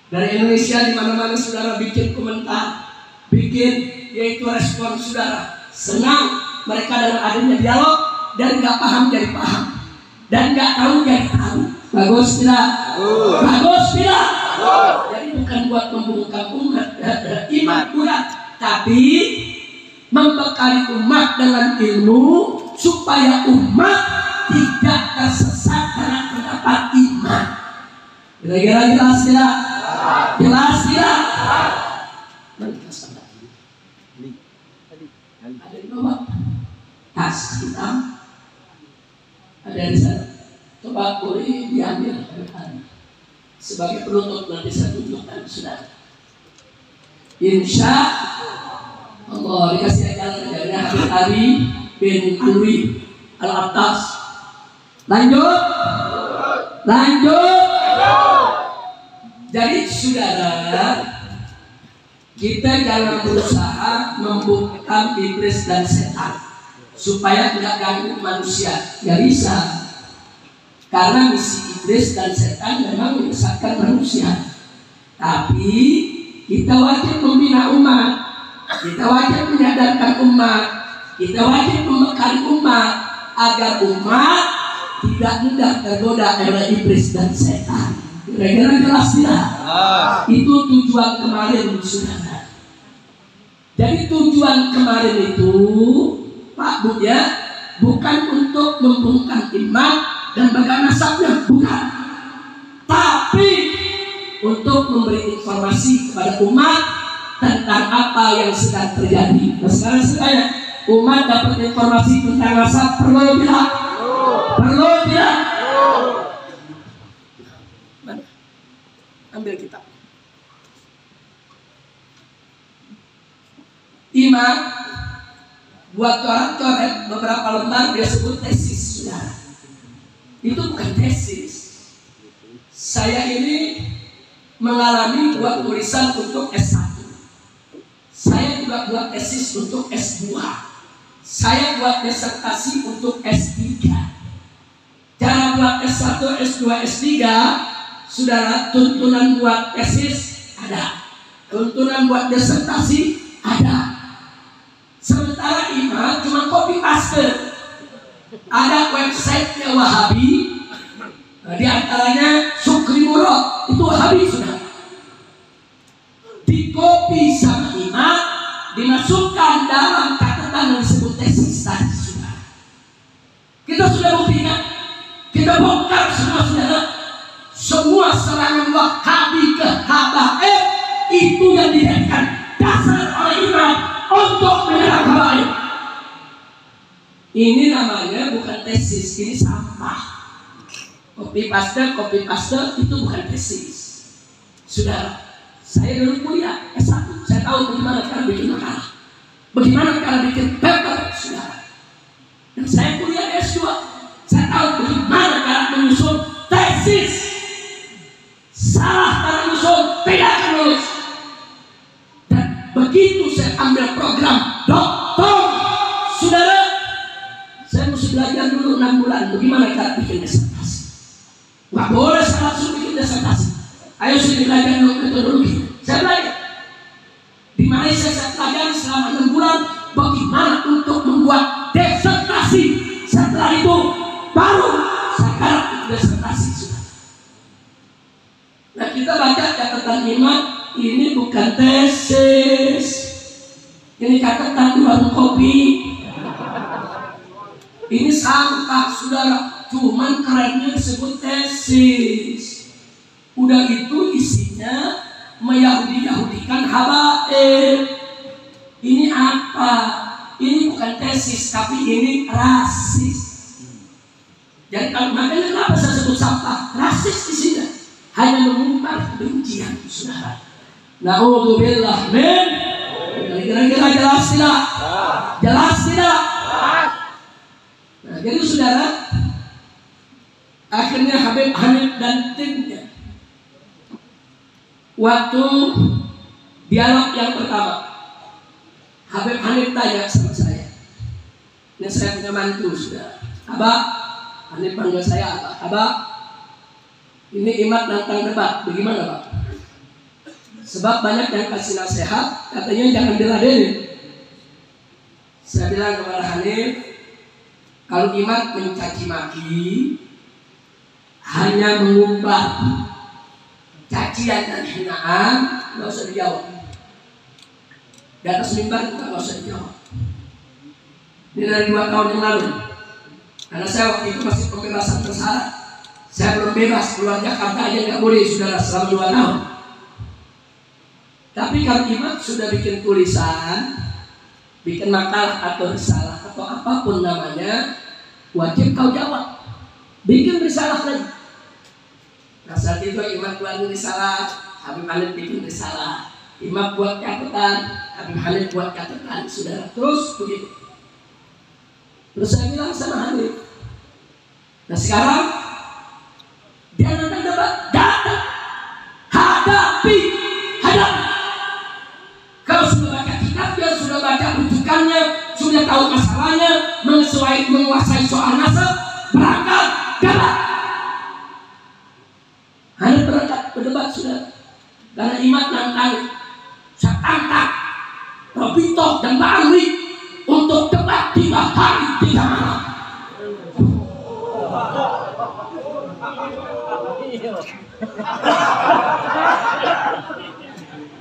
Dari Indonesia di mana-mana saudara bikin komentar, bikin yaitu respon saudara. Senang mereka dengan adanya dialog, dan nggak paham jadi paham, dan nggak tahu jadi tahu. Bagus tidak? Bagus tidak? Jadi bukan buat membungkam umat, iman umat, tapi membekali umat dengan ilmu supaya umat tidak tersesat dalam pendapat iman. Kira-kira jelas tidak? Jelas tidak? Ada di bawah tas hitam, ada di sana. Coba boleh diambil sebagai penutup, nanti saya tunjukkan, sudah. Insya Allah dikasih ajaran dari Habib Ali bin Alwi Al-Attas. Lanjut. Jadi saudara, kita jangan berusaha membungkam iblis dan setan supaya tidak ganggu manusia. Gak bisa, karena misi iblis dan setan memang menyesatkan manusia. Tapi kita wajib membina umat, kita wajib menyadarkan umat, kita wajib membekali umat agar umat tidak mudah tergoda oleh iblis dan setan. Kira-kira jelas tidak? Itu tujuan kemarin, saudara. Jadi tujuan kemarin itu, Pak Bu, ya, bukan untuk membungkam iman dan bagaimana nasabnya, bukan. Tapi untuk memberi informasi kepada umat tentang apa yang sedang terjadi. Nah sekarang saya, umat dapat informasi tentang nasab, perlu tidak? Perlu tidak? Mana? Ambil kitab. Iman buat coret-coret beberapa lembar dia sebut tesis, saudara. Itu bukan tesis. Saya ini mengalami buat tulisan untuk S1. Saya juga buat tesis untuk S2. Saya buat disertasi untuk S3. Cara buat S1, S2, S3, saudara, tuntunan buat tesis ada, tuntunan buat disertasi ada. Sementara Iman cuma copy paste. Ada websitenya Wahabi, di antaranya Sukri Murad, itu Wahabi sudah. Di copy sama Iman, dimasukkan dalam catatan yang disebut tesis tadi sudah. Kita sudah buktikan, kita bongkar semua saudara. Semua serangan Wahabi ke Habaib itu yang dijadikan dasar oleh Iman untuk menyerang Habaib. Ini namanya bukan tesis, ini sampah. Copy paste itu bukan tesis. Saudara, saya dulu kuliah S1, saya tahu bagaimana cara bikin makalah, bagaimana cara bikin paper, saudara. Dan saya kuliah S2, saya tahu bagaimana cara menyusun tesis. Salah cara menyusun, tidak akan lulus. Dan begitu saya ambil program doktor, saudara, saya mesti belajar dulu 6 bulan bagaimana cara bikin disertasi. Gak boleh saya langsung bikin disertasi. Ayo saya belajar dulu metodologi. Saya belajar. Di Malaysia saya pelajari selama 6 bulan bagaimana untuk membuat disertasi. Setelah itu baru saya garap disertasi. Nah, kita baca catatan Iman, ini bukan tesis. Ini catatan di warung kopi. Ini sampah, saudara. Cuman kerennya disebut tesis. Udah itu isinya meyahudi-yahudikan Habaib. Ini apa? Ini bukan tesis, tapi ini rasis. Jadi makanya kenapa saya sebut sampah? Rasis di sini. Hanya mengumbar kebencian, saudara. Na'udzubillah min. Kira-kira jelas tidak? Jelas tidak? Nah, jadi saudara, akhirnya Habib Hanif dan timnya waktu dialog yang pertama, Habib Hanif tanya sama saya. Ini saya punya mantu, saudara. Abah, Hanif panggil saya apa? Abah, ini Iman nantang debat, bagaimana Pak? Sebab banyak yang kasih nasihat, katanya jangan diladenin. Saya bilang kepada Hanif, kalau Iman mencaci maki, hanya mengumbar cacian dan hinaan, nggak usah dijawab. Di atas mimbar juga nggak usah dijawab. Ini dari 2 tahun yang lalu, karena saya waktu itu masih pembebasan bersyarat. Saya belum bebas, keluar Jakarta aja nggak boleh, saudara, selama 2 tahun. Tapi kalau Iman sudah bikin tulisan, bikin makalah atau risalah atau apapun namanya, wajib kau jawab. Bikin risalah lagi. Nah, saat itu Iman buat risalah, Habib Hanif bikin risalah. Iman buat catatan, Habib Hanif buat catatan, saudara. Terus begitu. Terus saya bilang sama Hanif, nah sekarang dia datang debat, datang, hadapi. Kalau sudah baca kitabnya, sudah baca rujukannya, sudah tahu masalahnya, menguasai soal nasab, berangkat debat. Hanya berangkat berdebat sudah. Karena Iman nantang, saya tantang Robito dan Mbak Alwi untuk debat 3 hari 3 malam.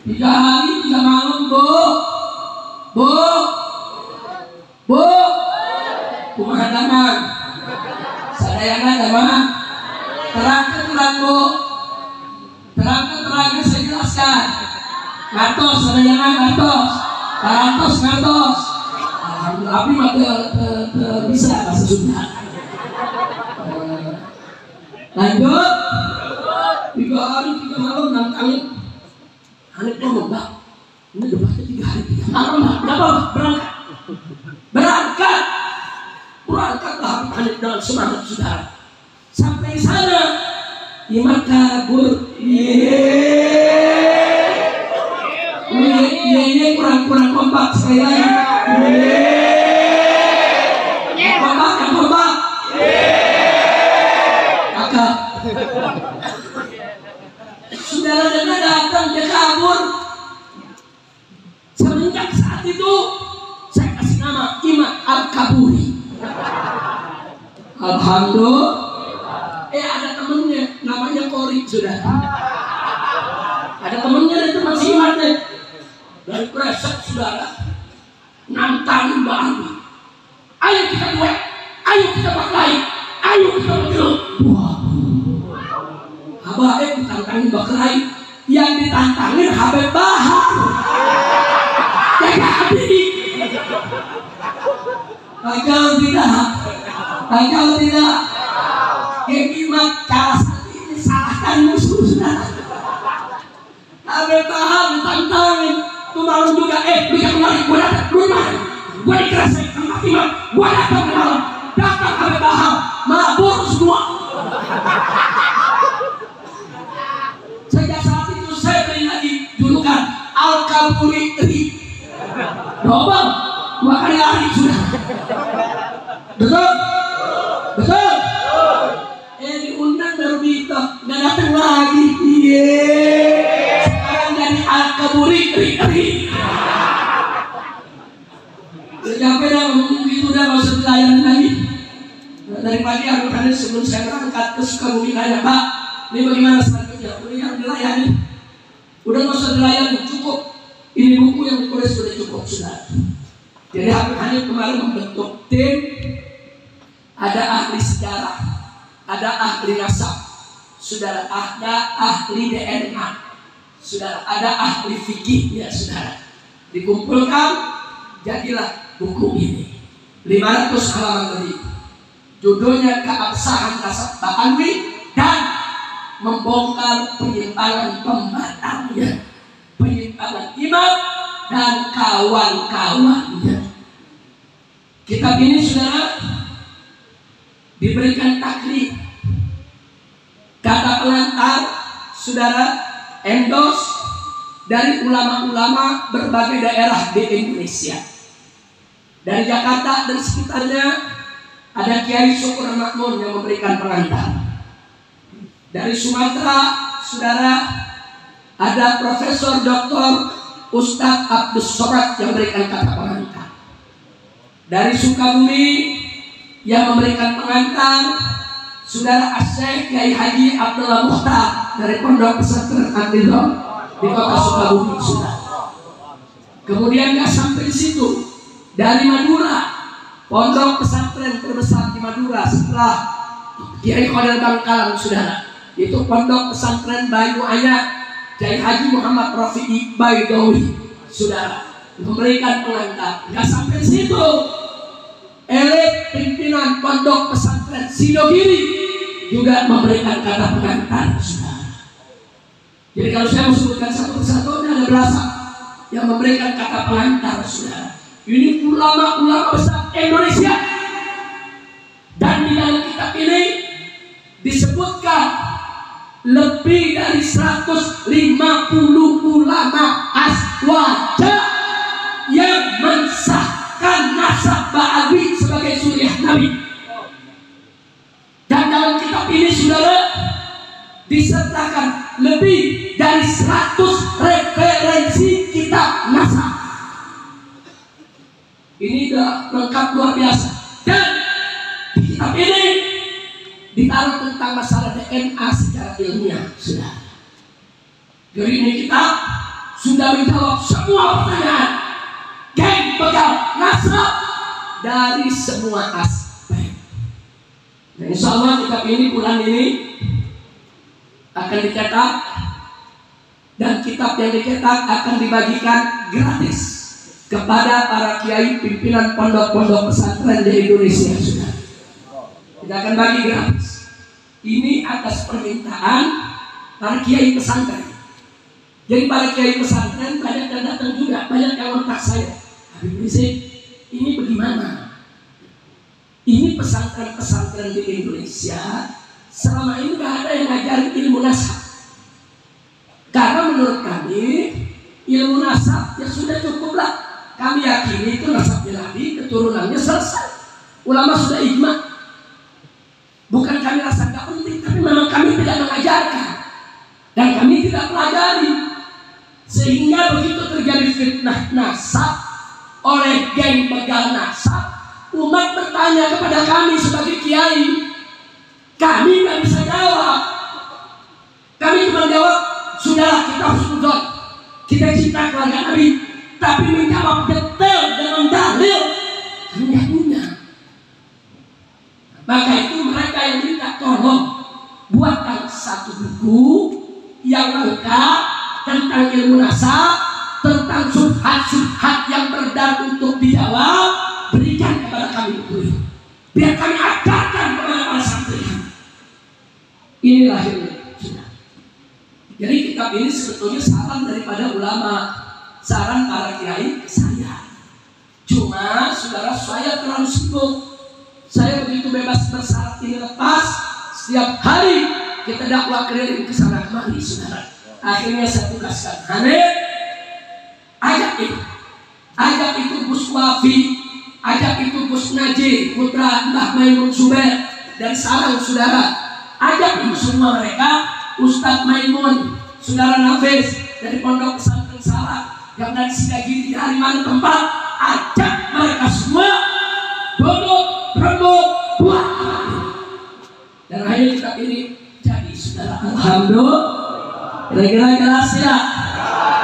Tiga hari 3 malam, Bu. Kumaha damang. Sadayana damang. Terang, Bu. Terang saya jelaskan. Ngantos, sadayana ngantos. Ngantos. Alhamdulillah, abdi mah bisa bahasa Sunda. Lanjut. 3 malam nantangin. Hanif ngomong, Mbak, ini debatnya 3 hari 3 malam, Mbak. Gak apa-apa, berangkat. Berangkatlah Hanif dengan semangat saudara. Sampai di sana, imam kabur. Iya kurang kompak sekali lagi. Kompak. Kakak. Saudara dia datang, dia kabur. Semenjak saat itu saya kasih nama Imam Al-Kaburi. Alhamdulillah. Ada temennya namanya Kori, sudah. Ada temennya dari teman simatnya dari Kresek, saudara. Nantangin Mbak Alwi. Ayo kita duet, ayo kita berkelahi, ayo kita bergelut. Wah, Abah ditantangin berkelahi, yang ditantangin Habib Bahar. Kau tidak. Gimana cara ini salahkan musuh saudara. Habib Bahar ditantangin. Itu malam juga, lu yang kemarin, gue datang, lu dimana? Gue dikerasain sama imam, gue datang ke malam. Datang Habib Bahar, mabur semua. Sejak saat itu saya beri lagi julukan Al-Kaburi. Dobel 2 kali lari sudah. Betul? Diundang baru Bito, nggak datang lagi. Sekarang jadi Al-Kaburi. Sampai dah ngomong gitu udah nggak usah dilayani lagi. Dari pagi aku tadi sebelum saya berangkat ke Sukabumi nanya, Pak, ini bagaimana selanjutnya? Udah yang dilayani, udah nggak usah dilayani, cukup. Ini buku yang ditulis sudah cukup sudah. Jadi Hanif kemarin membentuk tim. Ada ahli sejarah, ada ahli nasab, saudara, ada ahli DNA, saudara, ada ahli fikih, ya saudara. Dikumpulkan, jadilah buku ini. 500 halaman lebih. Judulnya Keabsahan Nasab Mbak Alwi dan membongkar penyimpangan pembatangnya, penyimpangan imam dan kawan-kawannya. Kitab ini saudara diberikan taklif, kata pengantar saudara, endos dari ulama-ulama berbagai daerah di Indonesia. Dari Jakarta dan sekitarnya ada Kiai Syukur Makmun yang memberikan pengantar. Dari Sumatera saudara ada Profesor Dr. Ustadz Abdus Somad yang memberikan kata pengantar. Dari Sukabumi yang memberikan pengantar saudara Asyik Kiai Haji Abdullah Muhtar dari Pondok Pesantren Antilom di kota Sukabumi saudara. Kemudian nggak sampai di situ, dari Madura, Pondok Pesantren terbesar di Madura setelah Kiai Khodil Bangkalan saudara, itu Pondok Pesantren Bayu Ayat Kiai Haji Muhammad Rafi'i Baidowi saudara, memberikan pengantar. Nggak sampai di situ, elit pimpinan Pondok Pesantren Sidogiri juga memberikan kata pengantar saudara. Jadi kalau saya mau sebutkan satu persatu, ada belasan yang memberikan kata pengantar saudara. Ini ulama-ulama besar Indonesia. Dan di dalam kitab ini disebutkan lebih dari 150 ulama aswaja yang mensahkan nasab Mbak Alwi sebagai suriah Nabi. Dan dalam kitab ini saudara disertakan lebih dari 100 referensi kitab nasab. Ini sudah lengkap luar biasa. Dan di kitab ini ditaruh tentang masalah DNA secara ilmiah sudah. Jadi ini kitab sudah menjawab semua pertanyaan geng begal nasab dari semua aspek. Nah, insya Allah kitab ini bulan ini akan dicetak, dan kitab yang dicetak akan dibagikan gratis kepada para kiai pimpinan pondok-pondok pesantren di Indonesia sudah. Kita akan bagi gratis. Ini atas permintaan para kiai pesantren. Jadi para kiai pesantren banyak yang datang juga, banyak yang kontak saya. Habib Rizik, ini bagaimana? Ini pesantren-pesantren di Indonesia selama ini gak ada yang ngajarin ilmu nasab. Karena menurut kami ilmu nasab ya sudah cukuplah. Kami yakini itu nasabnya Nabi, keturunannya selesai. Ulama sudah ijma. Bukan kami rasa gak penting, tapi memang kami tidak mengajarkan dan kami tidak pelajari. Sehingga begitu terjadi fitnah nasab oleh geng begal nasab, umat bertanya kepada kami sebagai kiai, kami nggak bisa jawab. Kami cuma jawab, sudahlah kita husnuzon, kita cinta keluarga Nabi, tapi menjawab detail dengan dalil kami nggak punya. Maka itu mereka yang minta tolong buatkan satu buku yang lengkap tentang ilmu nasab, tentang subhat-subhat yang beredar untuk dijawab, berikan kepada kami buku itu. Biar kami ajarkan kepada para santri. Ini lahirnya. Jadi kitab ini sebetulnya saran daripada ulama, saran para kiai ke saya. Cuma saudara saya terlalu sibuk. Saya begitu bebas bersyarat ini lepas, setiap hari kita dakwah keliling ke sana kemari, saudara. Akhirnya saya tugaskan Hanif, ajak itu Gus Wafi, ajak itu Gus Najib, putra Mbah Maimun Zubair dari Sarang, saudara. Ajak itu semua mereka, Ustadz Maimun, saudara Nafis dari Pondok Pesantren Salak, yang dari Sidagiri dari mana tempat, ajak mereka semua duduk, rembuk, buat. Dan akhirnya kitab ini jadi, saudara. Alhamdulillah. Kira-kira jelas tidak?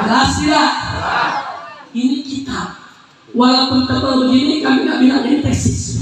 Jelas tidak? Ini kitab. Walaupun tebal begini, kami nggak bilang ini tesis.